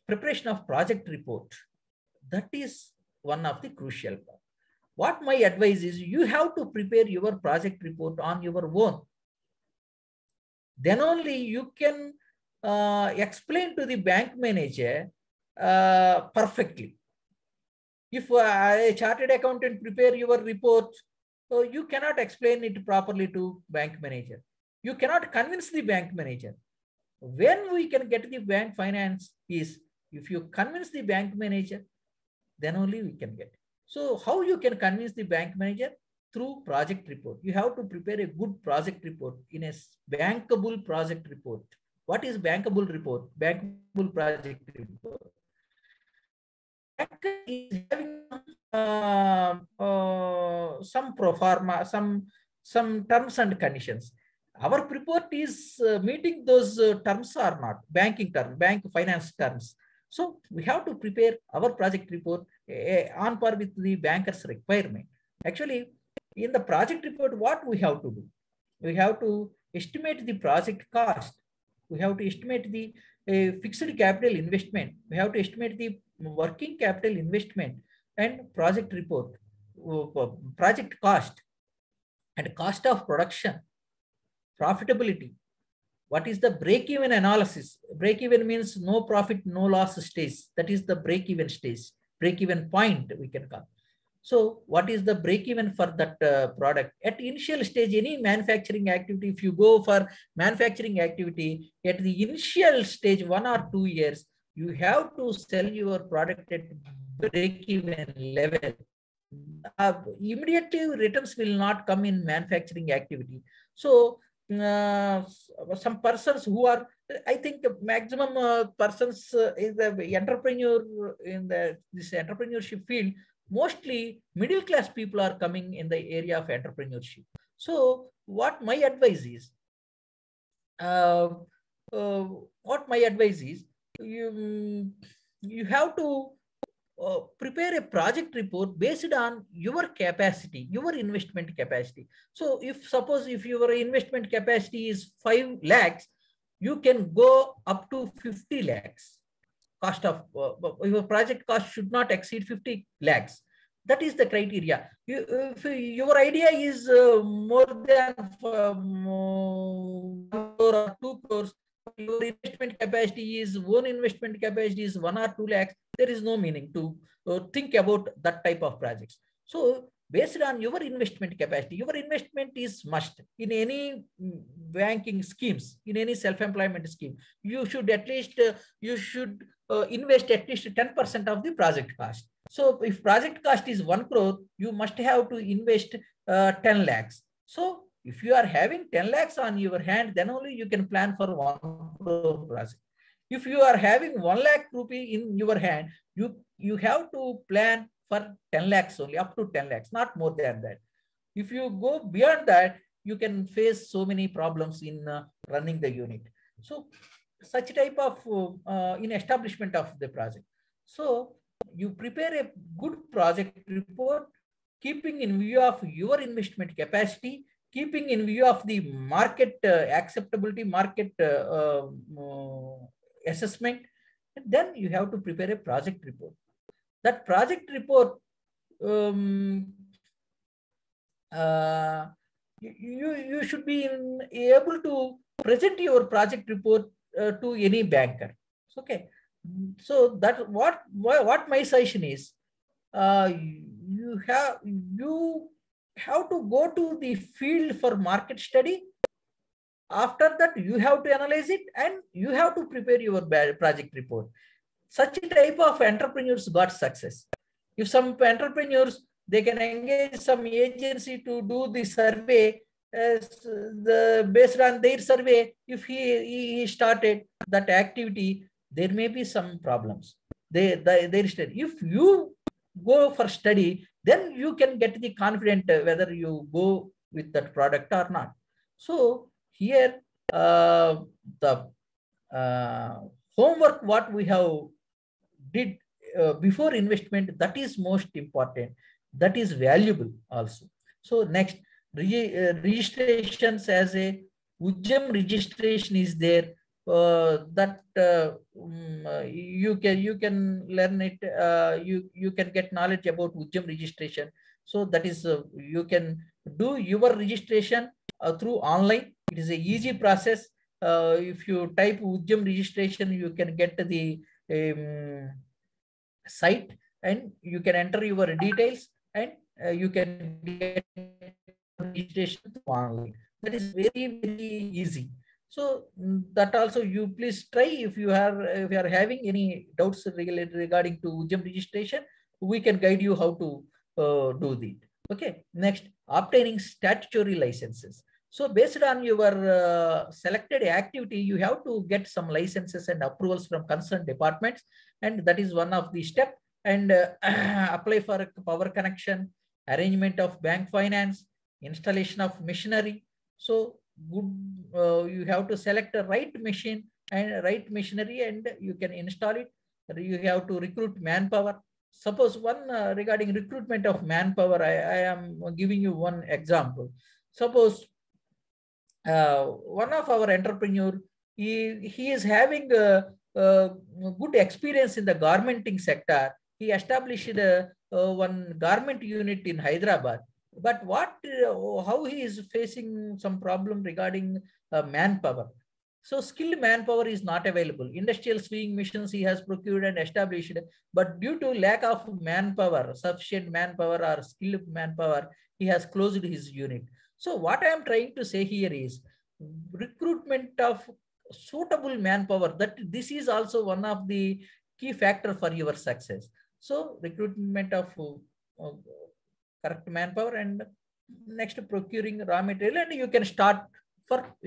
preparation of project report, that is one of the crucial part. What my advice is, you have to prepare your project report on your own. Then only you can explain to the bank manager perfectly. If a chartered accountant prepare your report, you cannot explain it properly to bank manager. You cannot convince the bank manager. When we can get the bank finance is, if you convince the bank manager, then only we can get. So how you can convince the bank manager? Through project report. You have to prepare a good project report in a bankable project report. What is bankable report? Bankable project report. Bank is having some pro forma, some terms and conditions. Our report is meeting those terms or not, banking terms, bank finance terms. So we have to prepare our project report on par with the banker's requirement. Actually, in the project report, what we have to do? We have to estimate the project cost. We have to estimate the fixed capital investment. We have to estimate the working capital investment and project report, project cost and cost of production, profitability. What is the break-even analysis? Break-even means no profit, no loss stage. That is the break-even stage, break-even point we can call. So what is the break-even for that product? At initial stage, any manufacturing activity, if you go for manufacturing activity, at the initial stage, 1 or 2 years, you have to sell your product at break-even level. Immediately, returns will not come in manufacturing activity. So some persons who are, I think maximum persons is the entrepreneur in this entrepreneurship field, mostly middle class people are coming in the area of entrepreneurship. So what my advice is, you have to prepare a project report based on your capacity, your investment capacity. So suppose if your investment capacity is 5 lakhs, you can go up to 50 lakhs. Cost of your project cost should not exceed 50 lakhs. That is the criteria. If your idea is more than 1 crore or 2 crores, your investment capacity is, own investment capacity is 1 or 2 lakhs, there is no meaning to think about that type of projects. So based on your investment capacity. Your investment is must in any banking schemes, in any self-employment scheme. You should at least invest at least 10% of the project cost. So if project cost is 1 crore, you must have to invest 10 lakhs. So if you are having 10 lakhs on your hand, then only you can plan for 1 crore project. If you are having 1 lakh rupee in your hand, you have to plan for 10 lakhs only, up to 10 lakhs, not more than that. If you go beyond that, you can face so many problems in running the unit. So such type of in establishment of the project. So you prepare a good project report, keeping in view of your investment capacity, keeping in view of the market acceptability, market assessment, and then you have to prepare a project report. That project report, you should be able to present your project report to any banker. Okay, so that what my suggestion is, you have to go to the field for market study. After that, you have to analyze it and you have to prepare your project report. Such type of entrepreneurs got success. If some entrepreneurs, they can engage some agency to do the survey, based on their survey, if he started that activity, there may be some problems. If you go for study, then you can get the confident whether you go with that product or not. So here, the homework what we have did before investment, that is most important. That is valuable also. So next, registrations as a Udyam registration is there. That you can learn it. You can get knowledge about Udyam registration. So that is you can do your registration through online. It is a easy process. If you type Udyam registration, you can get the site and you can enter your details and you can get registration online. That is very, very easy. So that also you please try. If you are having any doubts regarding to Udyam registration, we can guide you how to do that. Okay. Next, obtaining statutory licenses. So based on your selected activity, you have to get some licenses and approvals from concerned departments, and that is one of the steps. And apply for power connection, arrangement of bank finance, installation of machinery. So good, you have to select the right machine and right machinery, and you can install it. You have to recruit manpower. Suppose one regarding recruitment of manpower, I am giving you one example. Suppose one of our entrepreneur, he is having a good experience in the garmenting sector. He established one garment unit in Hyderabad. But how he is facing some problem regarding manpower. So skilled manpower is not available. Industrial sewing machines he has procured and established, but due to lack of manpower, sufficient manpower or skilled manpower, he has closed his unit. So what I am trying to say here is recruitment of suitable manpower. That this is also one of the key factor for your success. So recruitment of correct manpower, and next procuring raw material, and you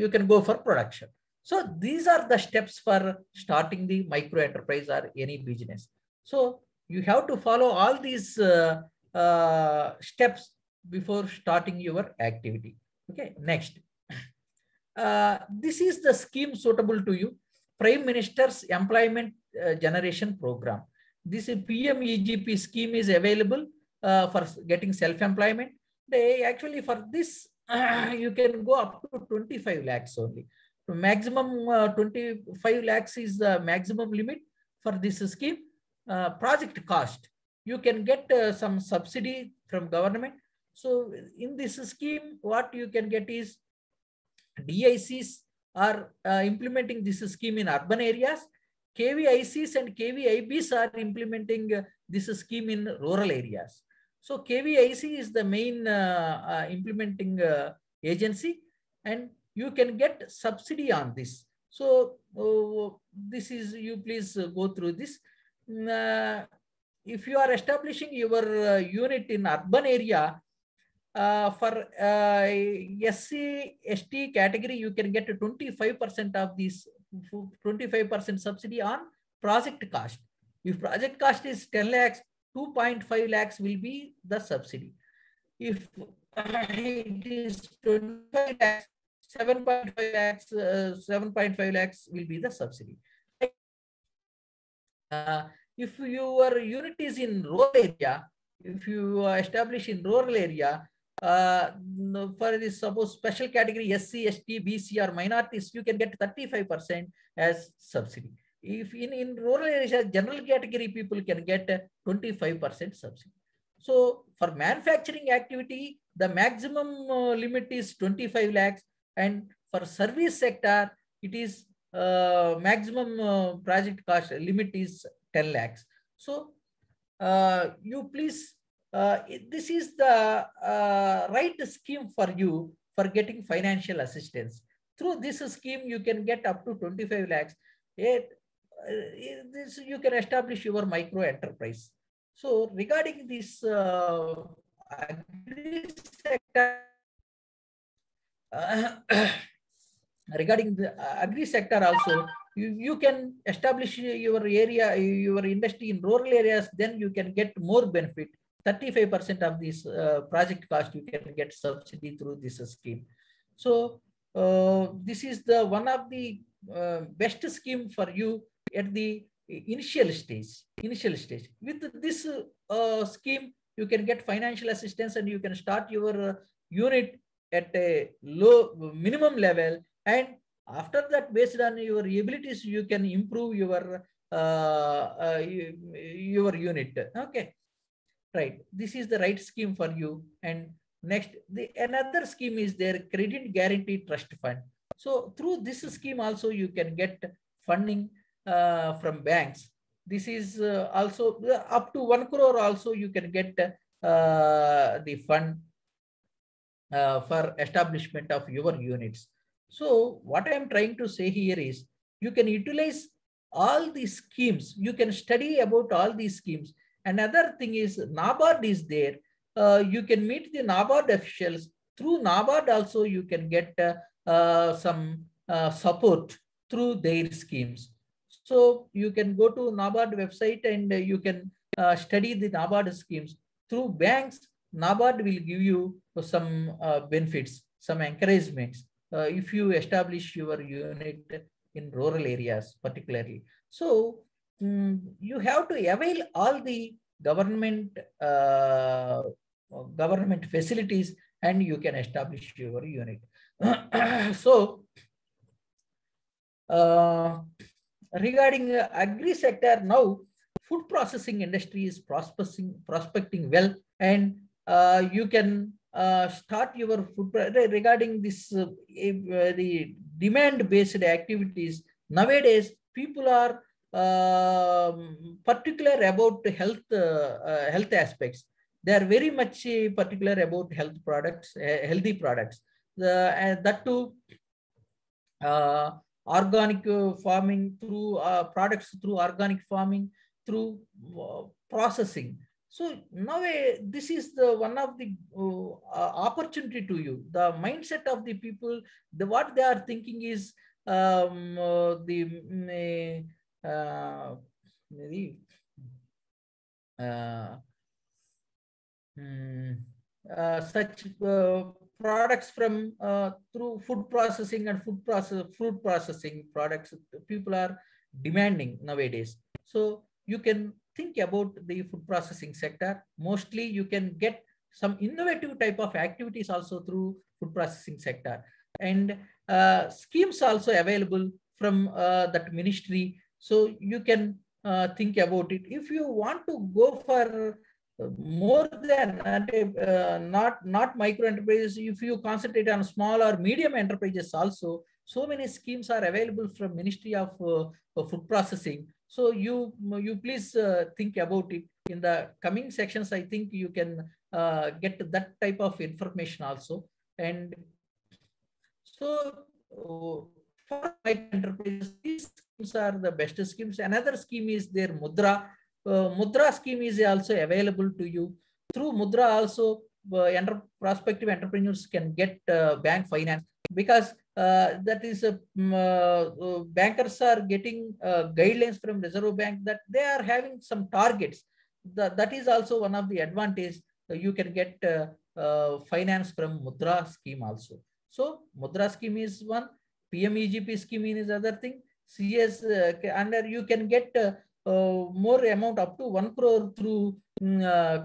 can go for production. So these are the steps for starting the micro enterprise or any business. So you have to follow all these steps before starting your activity. Okay, next. This is the scheme suitable to you. Prime Minister's Employment Generation Program. This PMEGP scheme is available for getting self-employment. Actually for this, you can go up to 25 lakhs only. Maximum 25 lakhs is the maximum limit for this scheme. Project cost, you can get some subsidy from government. So in this scheme, what you can get is DICs are implementing this scheme in urban areas. KVICs and KVIBs are implementing this scheme in rural areas. So KVIC is the main implementing agency, and you can get subsidy on this. So this is, you please go through this. If you are establishing your unit in urban area, for SC, ST category, you can get 25% of this, 25% subsidy on project cost. If project cost is 10 lakhs, 2.5 lakhs will be the subsidy. If it is 25 lakhs, 7.5 lakhs, 7.5 lakhs will be the subsidy. If your unit is in rural area, if you establish in rural area, for this, suppose special category SC, ST, BC or minorities, you can get 35% as subsidy. If in rural areas, general category people can get 25% subsidy. So for manufacturing activity, the maximum limit is 25 lakhs, and for service sector, it is maximum project cost limit is 10 lakhs. So you please, this is the right scheme for you for getting financial assistance. Through this scheme, you can get up to 25 lakhs. This, you can establish your micro enterprise. So regarding this agri sector, regarding the agri sector also, you can establish your area, your industry in rural areas, then you can get more benefit. 35% of this project cost you can get subsidy through this scheme. So this is the one of the best scheme for you at the initial stage. With this scheme, you can get financial assistance and you can start your unit at a low minimum level, and after that, based on your abilities, you can improve your unit. Okay, right. This is the right scheme for you. And next, another scheme is their credit guarantee trust fund. So through this scheme also you can get funding from banks. This is also up to 1 crore also you can get the fund for establishment of your units. So what I am trying to say here is, you can utilize all these schemes. You can study about all these schemes. Another thing is NABARD is there. You can meet the NABARD officials. Through NABARD also you can get some support through their schemes. So you can go to NABARD website and you can study the NABARD schemes. Through banks, NABARD will give you some benefits, some encouragements if you establish your unit in rural areas particularly. So you have to avail all the government facilities and you can establish your unit. So regarding agri sector, now food processing industry is prospecting well, and you can start your food regarding this the demand based activities. Nowadays people are particular about health aspects. They are very much particular about health products, healthy products, and that too organic farming, through products through organic farming, through processing. So now this is the one of the opportunity to you. The mindset of the people, what they are thinking is such products from through food processing and food processing products people are demanding nowadays. So you can think about the food processing sector. Mostly you can get some innovative type of activities also through food processing sector, and schemes also available from that ministry. So you can think about it. If you want to go for more than not micro enterprises, if you concentrate on small or medium enterprises also, so many schemes are available from Ministry of Food Processing. So you please think about it. In the coming sections, I think you can get that type of information also. And so for microenterprises, these schemes are the best schemes. Another scheme is their Mudra. Mudra scheme is also available to you. Through Mudra also, prospective entrepreneurs can get bank finance, because that is bankers are getting guidelines from Reserve Bank that they are having some targets. That is also one of the advantage. You can get finance from Mudra scheme also. So Mudra scheme is one, PMEGP scheme is other thing. CS under you can get more amount up to 1 crore through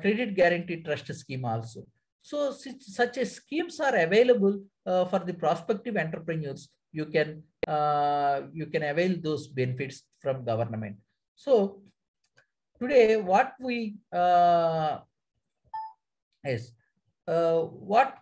credit guarantee trust scheme also. So such schemes are available for the prospective entrepreneurs. You can avail those benefits from government. So today what we is what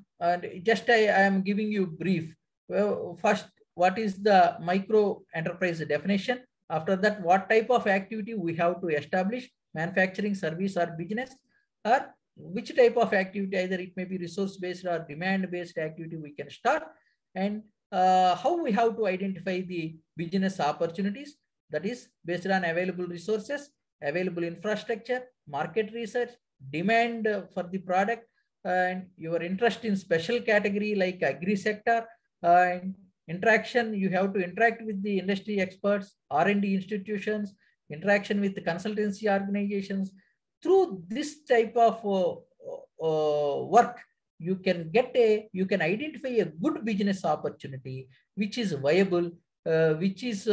just I am giving you brief. Well, first, what is the micro enterprise definition? After that, what type of activity we have to establish, manufacturing, service, or business, or which type of activity, either it may be resource based or demand based activity we can start, and how we have to identify the business opportunities, that is based on available resources, available infrastructure, market research, demand for the product, and your interest in special category like agri sector, and interaction, you have to interact with the industry experts, R&D institutions, interaction with the consultancy organizations. Through this type of work, you can identify a good business opportunity which is viable, which is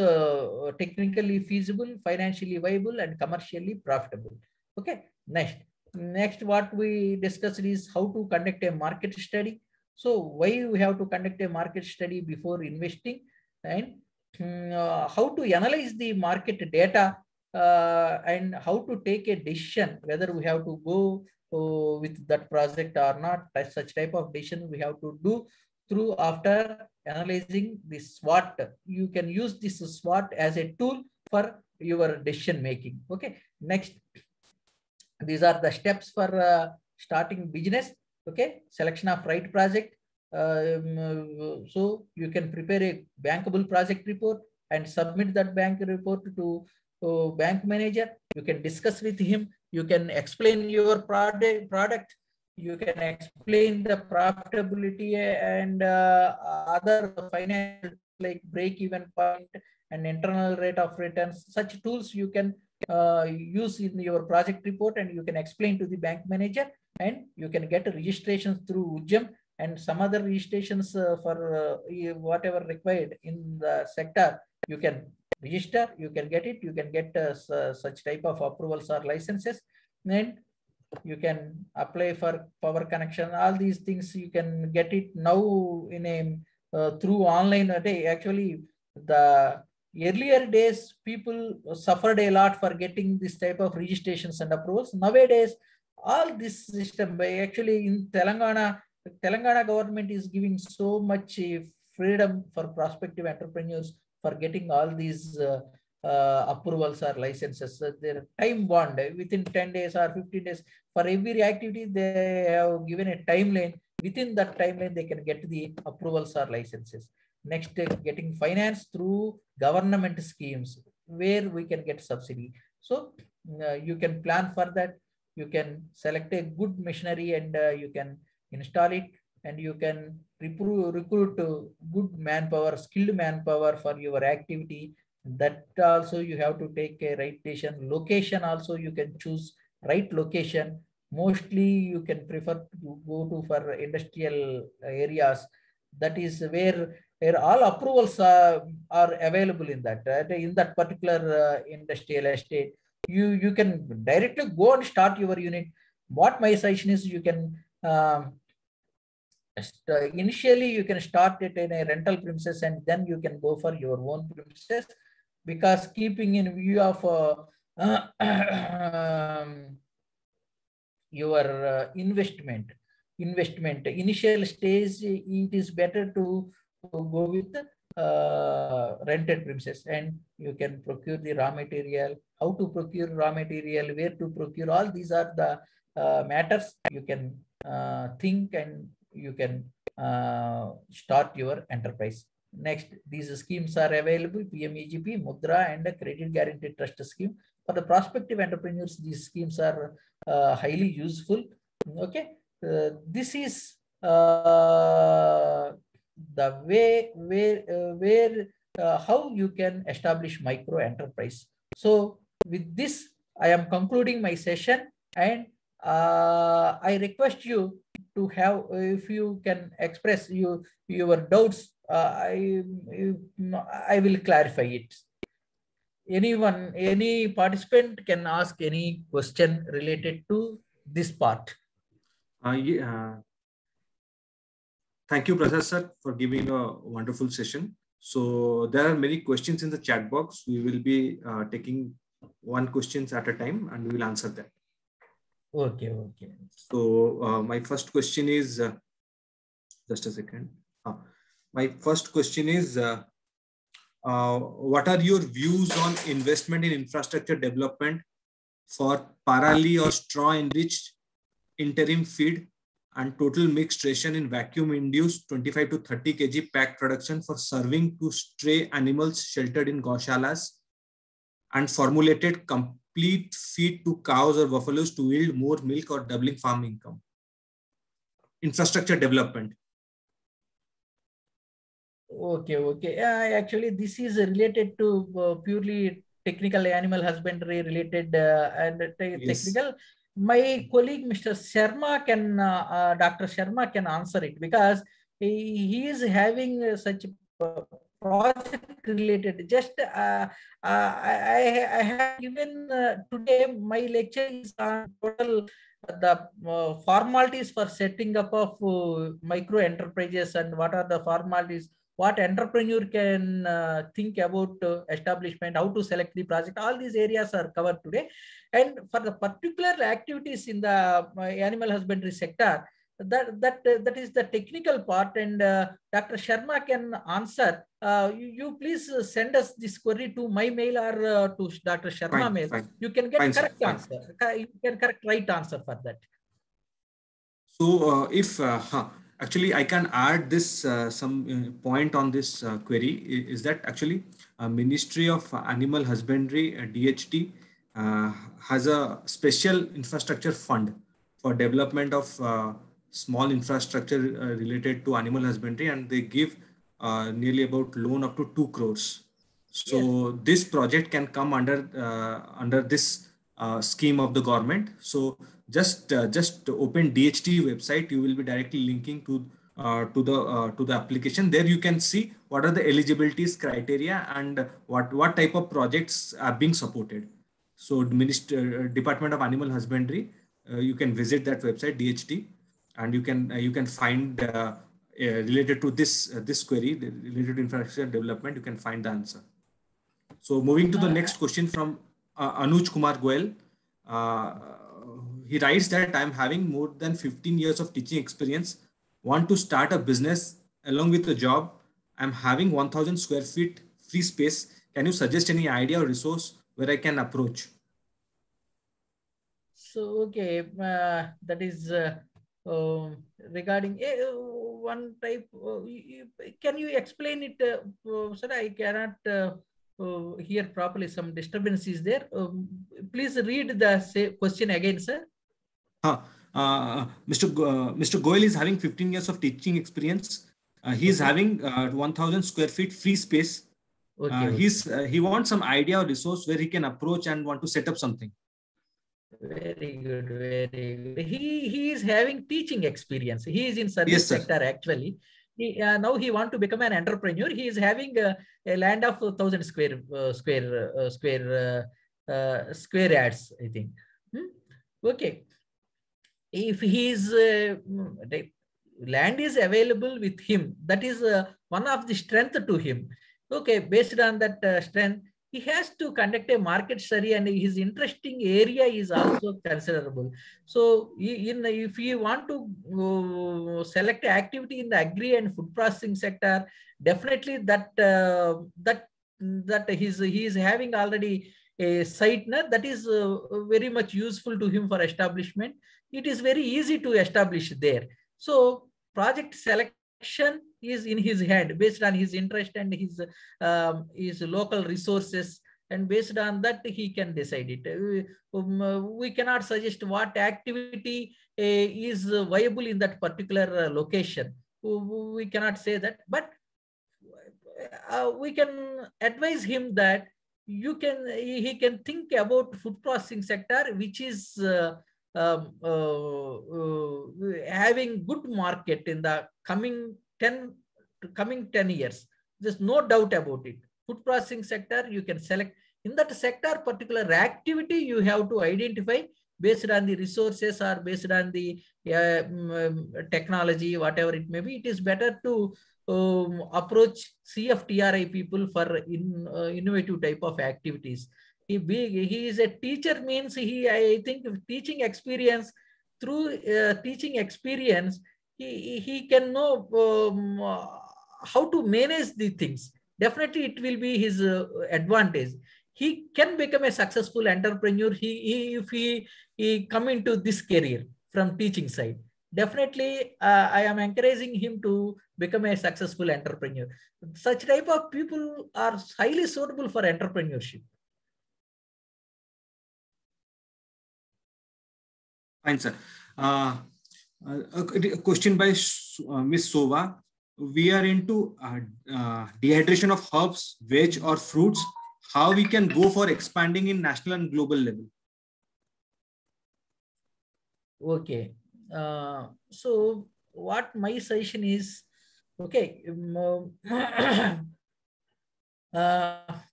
technically feasible, financially viable, and commercially profitable. Okay, next what we discussed is how to conduct a market study. So why we have to conduct a market study before investing, and how to analyze the market data, and how to take a decision whether we have to go with that project or not. Such type of decision we have to do through after analyzing this SWOT. You can use this SWOT as a tool for your decision making. Okay, next, these are the steps for starting business. Okay, selection of right project. So you can prepare a bankable project report and submit that bank report to bank manager. You can discuss with him. You can explain your product. You can explain the profitability and other financial like break-even point and internal rate of returns. Such tools you can use in your project report, and you can explain to the bank manager, and you can get registrations through Ujjam and some other registrations for whatever required in the sector. You can register, you can get it, you can get such type of approvals or licenses, and you can apply for power connection. All these things you can get it now in a through online. Actually, the earlier days people suffered a lot for getting this type of registrations and approvals. Nowadays, all this system, actually in Telangana government is giving so much freedom for prospective entrepreneurs for getting all these approvals or licenses. Their time bond within 10 days or 15 days for every activity, they have given a timeline. Within that timeline, they can get the approvals or licenses. Next, getting finance through government schemes where we can get subsidy. So you can plan for that. You can select a good machinery and you can install it, and you can recruit good manpower, skilled manpower for your activity. That also you have to take a right decision. Location also you can choose right location. Mostly you can prefer to go to for industrial areas. That is where all approvals are available in that particular industrial estate. You can directly go and start your unit. What my suggestion is, you can initially you can start it in a rental premises, and then you can go for your own premises, because keeping in view of your investment initial stage, it is better to go with rented premises, and you can procure the raw material, how to procure raw material, where to procure. All these are the matters you can think, and you can start your enterprise. Next, these schemes are available: PMEGP, Mudra, and a credit guaranteed trust scheme. For the prospective entrepreneurs, these schemes are highly useful. Okay, this is the way where how you can establish micro enterprise. So with this, I am concluding my session, and I request you to have, if you can express your doubts, I will clarify it. Anyone, any participant can ask any question related to this part. Thank you, Prasad sir, for giving a wonderful session. So there are many questions in the chat box. We will be taking one questions at a time, and we will answer that. Okay, okay. So my first question is, just a second. My first question is, what are your views on investment in infrastructure development for parali or straw enriched interim feed and total mixed ration in vacuum induced 25 to 30 kg pack production for serving to stray animals sheltered in gaushalas, and formulated complete feed to cows or buffaloes to yield more milk or doubling farm income? Infrastructure development. Okay, okay. Actually, this is related to purely technical animal husbandry related and technical. My colleague, Mr. Sharma, can Dr. Sharma can answer it, because he is having such project related. Just I have given today, my lecture is on total the formalities for setting up of micro enterprises, and what are the formalities, what entrepreneur can think about establishment, how to select the project. All these areas are covered today. And for the particular activities in the animal husbandry sector, that is the technical part, and Dr. Sharma can answer. You please send us this query to my mail or to Dr. Sharma mail. Fine. You can get correct answer. You can correct right answer for that. So if actually I can add this some point on this query, is that actually Ministry of Animal Husbandry, DHT, has a special infrastructure fund for development of small infrastructure related to animal husbandry, and they give nearly about loan up to 2 crores. So yes, this project can come under under this scheme of the government. So just open DHT website. You will be directly linking to the application. There you can see what are the eligibilities criteria and what type of projects are being supported. So Department of Animal Husbandry, you can visit that website DHT, and you can find related to this query related to infrastructure development. You can find the answer. So moving to the next question from Anuj Kumar Goel. He writes that I'm having more than 15 years of teaching experience, want to start a business along with a job. I'm having 1000 square feet free space. Can you suggest any idea or resource where I can approach? So, okay, that is regarding one type. Can you explain it? Sir, I cannot hear properly. Some disturbance is there. Please read the question again, sir. Mr. Goel is having 15 years of teaching experience. He is having 1000 square feet free space. Okay, he wants some idea or resource where he can approach and want to set up something. Very good, very good. He is having teaching experience. He is in service sector actually. Now he want to become an entrepreneur. He is having a land of 1000 square yards, I think. Okay. If his land is available with him, that is one of the strength to him. Okay, based on that strength, he has to conduct a market study, and his interesting area is also considerable. So if you want to select activity in the agri and food processing sector, definitely that he is having already a site that is very much useful to him for establishment. It is very easy to establish there. So project selection is in his hand based on his interest and his local resources, and based on that he can decide it. We cannot suggest what activity is viable in that particular location. We cannot say that, but we can advise him that he can think about food processing sector, which is having good market in the coming 10 years. There's no doubt about it. Food processing sector, you can select in that sector particular activity. You have to identify based on the resources or based on the technology, whatever it may be. It is better to approach CFTRI people for innovative type of activities. He is a teacher, means I think teaching experience, through teaching experience, he can know how to manage the things. Definitely it will be his advantage. He can become a successful entrepreneur if he come into this career from teaching side. Definitely I am encouraging him to become a successful entrepreneur. Such type of people are highly suitable for entrepreneurship. Fine, sir. A question by Miss Sova. We are into dehydration of herbs, veg or fruits. How we can go for expanding in national and global level? Okay. So what my suggestion is, okay,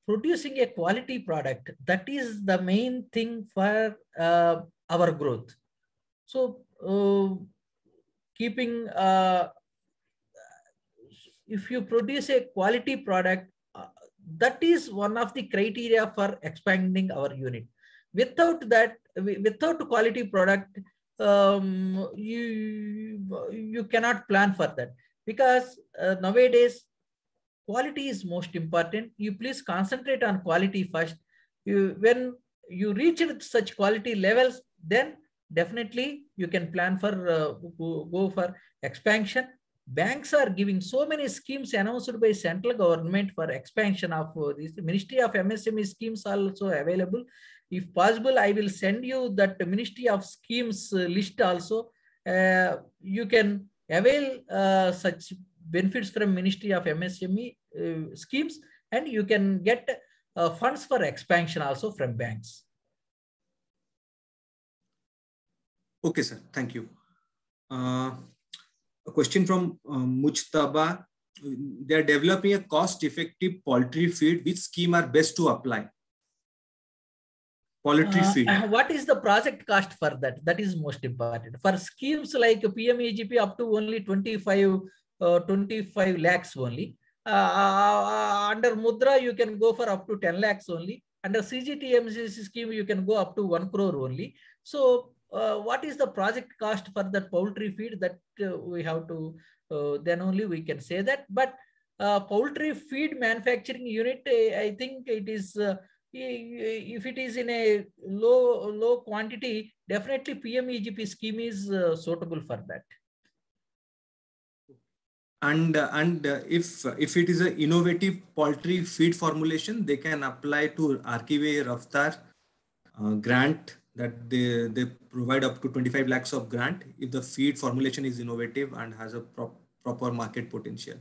producing a quality product, that is the main thing for our growth. So if you produce a quality product, that is one of the criteria for expanding our unit. Without that, without quality product, you cannot plan for that, because nowadays quality is most important. You please concentrate on quality first. When you reach such quality levels, then definitely you can plan for go for expansion. Banks are giving so many schemes announced by central government for expansion of this. Ministry of MSME schemes are also available. If possible, I will send you that Ministry of Schemes list also. You can avail such benefits from Ministry of MSME schemes, and you can get funds for expansion also from banks. Okay, sir. Thank you. A question from Mujtaba. They are developing a cost-effective poultry feed. Which scheme are best to apply? Poultry feed. What is the project cost for that? That is most important. For schemes like PMEGP, up to only 25 lakhs only. Under Mudra, you can go for up to 10 lakhs only. Under CGTMC scheme, you can go up to 1 crore only. So what is the project cost for that poultry feed? That we have to, then only we can say that. But poultry feed manufacturing unit, I think it is, if it is in a low quantity, definitely PMEGP scheme is suitable for that. And if it is an innovative poultry feed formulation, they can apply to RKV Raftar grant, that they provide up to 25 lakhs of grant if the feed formulation is innovative and has a proper market potential.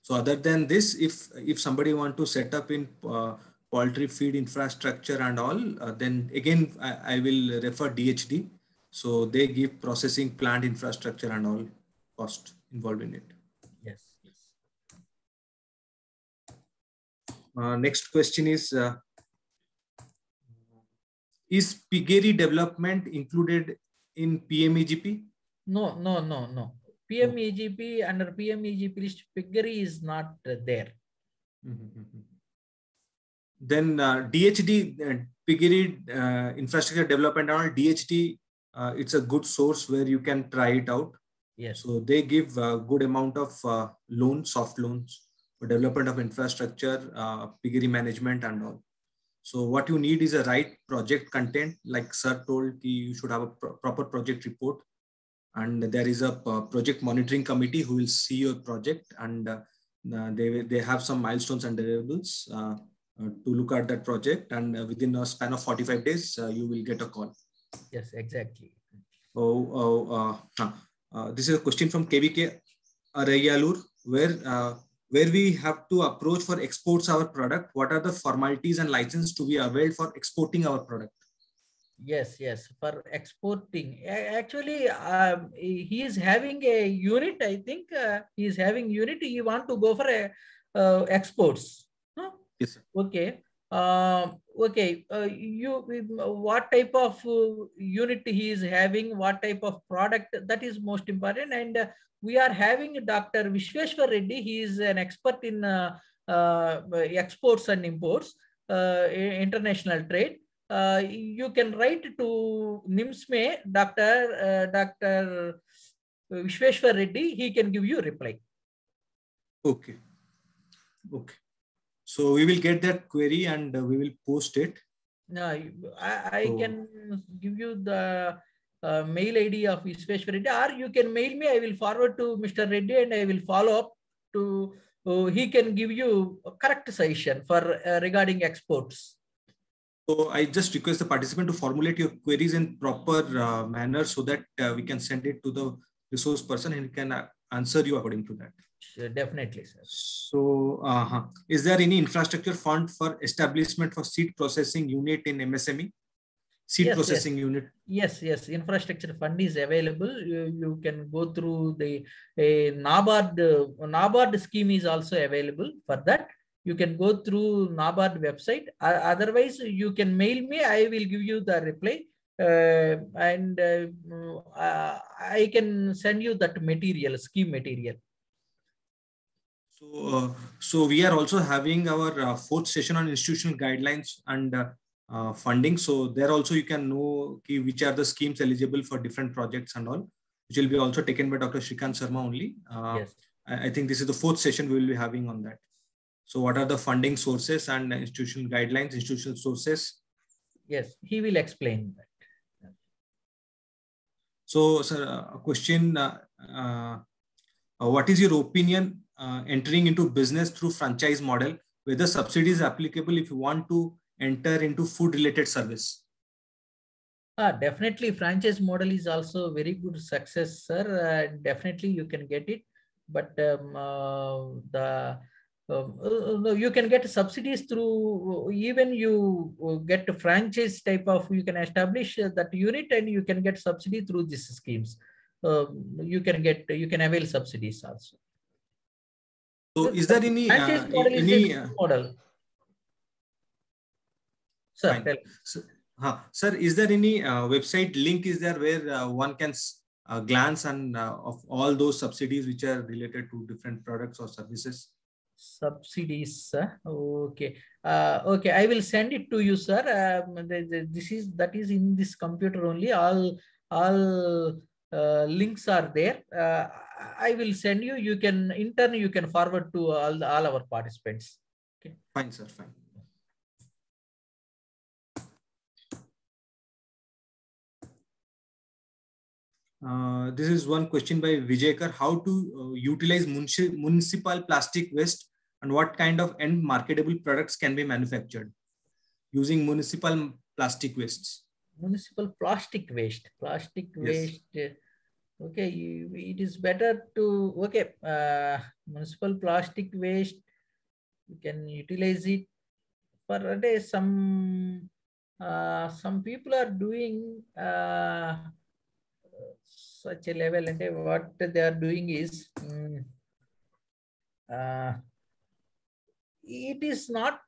So other than this, if somebody want to set up in poultry feed infrastructure and all, then again I will refer DHD. So they give processing plant infrastructure and all cost involved in it. Yes. Next question is piggery development included in PMEGP? No. PMEGP, under PMEGP list, piggery is not there. Then DHD, Piggery Infrastructure Development and all, DHD, it's a good source where you can try it out. Yes. So they give a good amount of loans, soft loans for development of infrastructure, piggery management and all. So what you need is a right project content. Like sir told, you should have a proper project report. And there is a project monitoring committee who will see your project, and they have some milestones and deliverables to look at that project. And within a span of 45 days, you will get a call. Yes, exactly. This is a question from KVK Arayalur, where we have to approach for exports our product. What are the formalities and license to be availed for exporting our product? Yes, yes, for exporting. Actually, he is having a unit. I think he is having unit. You want to go for a exports. Huh? Yes, sir. Okay. Okay. What type of unit he is having? What type of product? That is most important. And we are having Dr. Vishweshwar Reddy. He is an expert in exports and imports, international trade. You can write to NIMSME, Dr. Vishweshwar Reddy. He can give you a reply. Okay. Okay. So we will get that query and we will post it. No, I can give you the mail ID of Vishweshwar Reddy, or you can mail me. I will forward to Mr. Reddy and I will follow up to. He can give you a correct suggestion for regarding exports. So I just request the participant to formulate your queries in proper manner so that we can send it to the resource person and he can answer you according to that. Sure, definitely, sir. So is there any infrastructure fund for establishment for seed processing unit in MSME? Seed processing unit? Yes, yes. Infrastructure fund is available. You can go through the NABARD scheme is also available for that. You can go through NABARD website. Otherwise, you can mail me. I will give you the reply. And I can send you that material, scheme material. So we are also having our fourth session on institutional guidelines and funding. So there also you can know which are the schemes eligible for different projects and all, which will be also taken by Dr. Shrikant Sharma only. Yes. I think this is the fourth session we will be having on that. So what are the funding sources and institutional guidelines, institutional sources? Yes, he will explain that. So, sir, a question, what is your opinion entering into business through franchise model, whether subsidy is applicable if you want to enter into food related service? Definitely franchise model is also very good success, sir. Definitely you can get it, but you can get subsidies through, even you get a franchise type of, you can establish that unit and you can get subsidy through these schemes. You can avail subsidies also. So is there any franchise model is a model? Sir, sir, is there any website link is there where one can glance and of all those subsidies which are related to different products or services? Subsidies, okay. Okay, I will send it to you, sir. That is in this computer only. All links are there. I will send you. You can in turn you can forward to all our participants. Okay. Fine, sir. Fine. This is one question by Vijayakar. How to utilize municipal plastic waste and what kind of end marketable products can be manufactured using municipal plastic wastes? Municipal plastic waste. Yes. Okay, it is better to, okay, municipal plastic waste, you can utilize it for a day. Some people are doing such a level, and what they are doing is it is not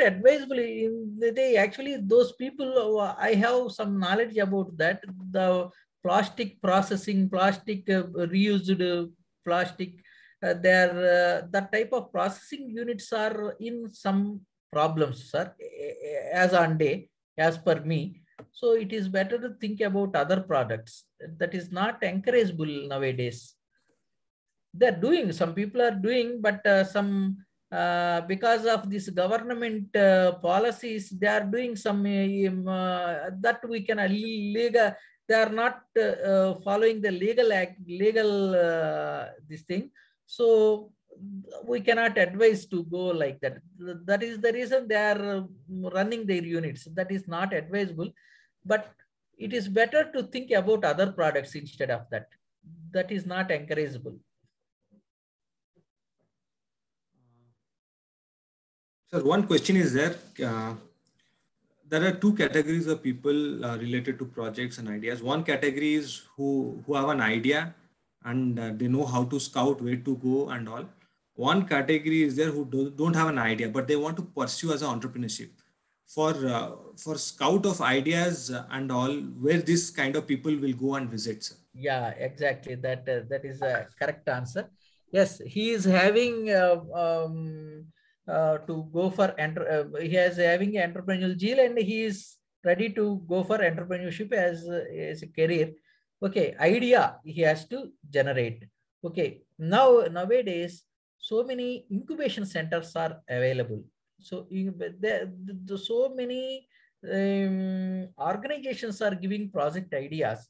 advisable in the day. Actually, those people, I have some knowledge about that. The plastic processing, plastic reused plastic, that type of processing units are in some problems, sir, as on day, as per me. So it is better to think about other products. That is not encourageable nowadays. They're doing, some people are doing, but because of this government policies, they are doing some that we can legal. They are not following the legal this thing. So we cannot advise to go like that. That is the reason they are running their units. That is not advisable, but it is better to think about other products instead of that. That is not encourageable. Sir, one question is there. There are two categories of people related to projects and ideas. One category is who have an idea and they know how to scout, where to go and all. One category is there who don't have an idea, but they want to pursue as an entrepreneurship. For scout of ideas and all, where this kind of people will go and visit, sir? Yeah, exactly. That is a correct answer. Yes, he is having to go for he is having entrepreneurial zeal and he is ready to go for entrepreneurship as a career. Okay, idea he has to generate. Okay, nowadays so many incubation centers are available. So so many organizations are giving project ideas.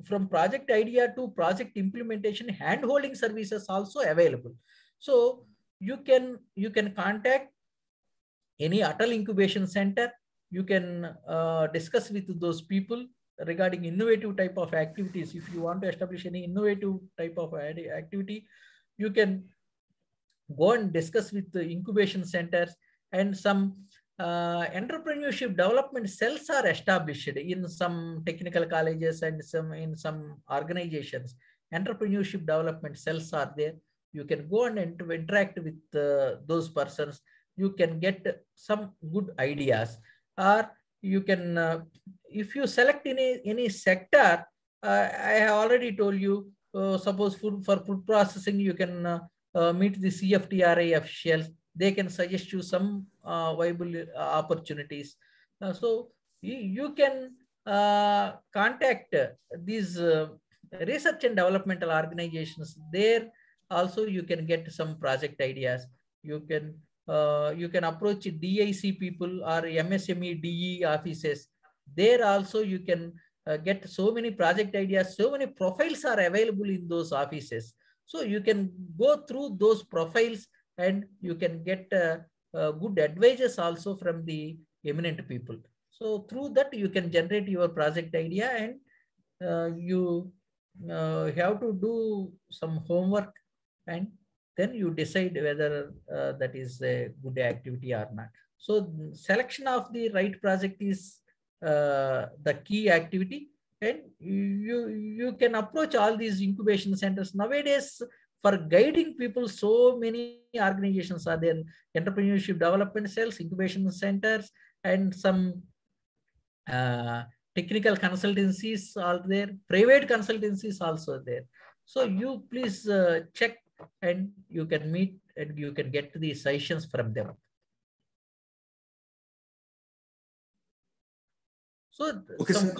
From project idea to project implementation, hand-holding services also available. So you can contact any Atal Incubation Center. You can discuss with those people regarding innovative type of activities. If you want to establish any innovative type of activity, you can go and discuss with the incubation centers, and some entrepreneurship development cells are established in some technical colleges and in some organizations. Entrepreneurship development cells are there. You can go and interact with those persons. You can get some good ideas, or you can, if you select any sector, I have already told you, suppose for food processing, you can meet the CFTRI officials. They can suggest you some viable opportunities. So you can contact these research and developmental organizations. There also you can get some project ideas. You can approach DIC people or MSME DE offices. There also you can get so many project ideas. So many profiles are available in those offices. So you can go through those profiles and you can get good advices also from the eminent people. So through that you can generate your project idea, and you have to do some homework, and then you decide whether that is a good activity or not. So selection of the right project is the key activity, and you can approach all these incubation centers. Nowadays, for guiding people, so many organizations are there: entrepreneurship development cells, incubation centers, and some technical consultancies are there. Private consultancies also there. So you please check, and you can meet and you can get the suggestions from them. So okay, some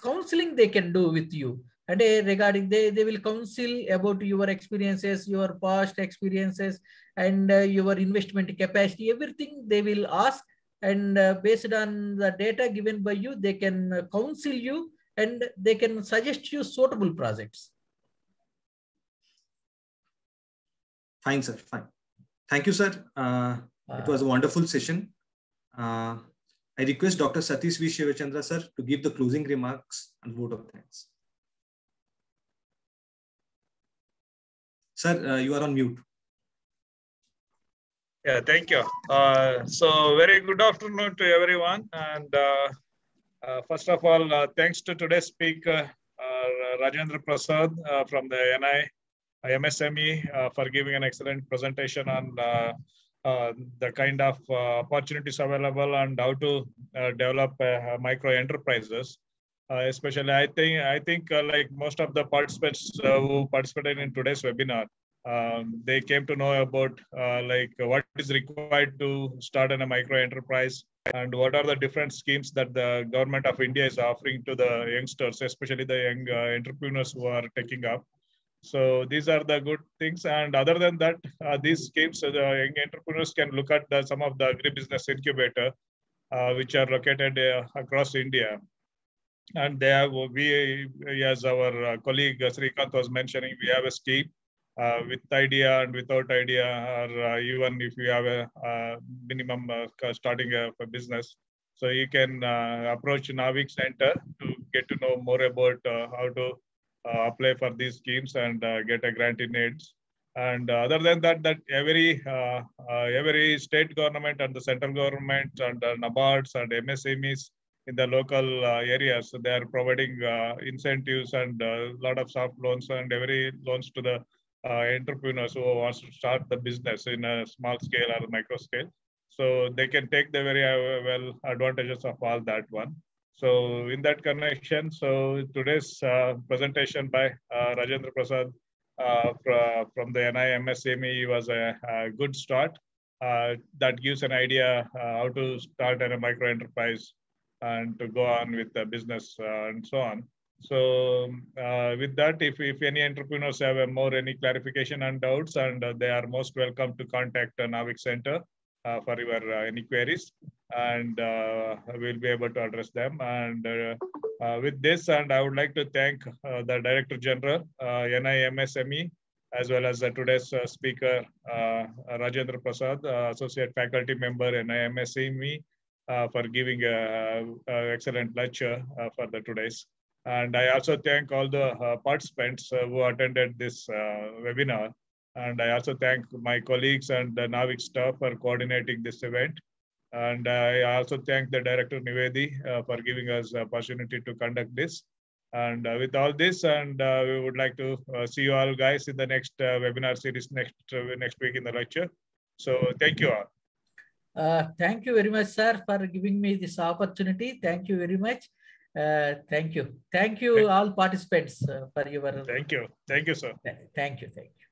counseling they can do with you. And regarding they will counsel about your experiences, your past experiences, and your investment capacity. Everything they will ask, and based on the data given by you, they can counsel you and they can suggest you suitable projects. Fine, sir. Fine. Thank you, sir. It was a wonderful session. I request Dr. Satish V. Shivachandra, sir, to give the closing remarks and vote of thanks. Sir, you are on mute. Yeah, thank you. So very good afternoon to everyone. And first of all, thanks to today's speaker, Rajendra Prasad from the NI MSME for giving an excellent presentation on the kind of opportunities available and how to develop micro enterprises. Especially, I think like most of the participants who participated in today's webinar, they came to know about like what is required to start in a micro enterprise and what are the different schemes that the government of India is offering to the youngsters, especially the young entrepreneurs who are taking up. So these are the good things. And other than that, these schemes, the young entrepreneurs can look at some of the agribusiness incubator, which are located across India. And they have, we, as our colleague Srikanth was mentioning, we have a scheme with idea and without idea, or even if you have a minimum starting a business. So you can approach Navik Center to get to know more about how to apply for these schemes and get a grant in aids. And other than that, every state government and the central government and NABARDs and MSMEs in the local areas, they are providing incentives and a lot of soft loans and every loans to the entrepreneurs who wants to start the business in a small scale or micro scale. So they can take the very well advantages of all that one. So in that connection, so today's presentation by Rajendra Prasad from the NI MSME was a good start. That gives an idea how to start a micro enterprise and to go on with the business and so on. So with that, if any entrepreneurs have any clarification and doubts, and they are most welcome to contact Navik Center for your any queries, and we'll be able to address them. And with this, and I would like to thank the Director General, NI MSME, as well as today's speaker, Rajendra Prasad, Associate Faculty Member, NI MSME, for giving an excellent lecture for the today's. And I also thank all the participants who attended this webinar. And I also thank my colleagues and the Navik staff for coordinating this event. And I also thank the Director Nivedi for giving us the opportunity to conduct this. And with all this, and we would like to see you all guys in the next webinar series next week in the lecture. So thank you all. Thank you very much, sir, for giving me this opportunity. Thank you very much. Thank you. Thank you all participants for your... Thank you. Thank you, sir. Thank you. Thank you.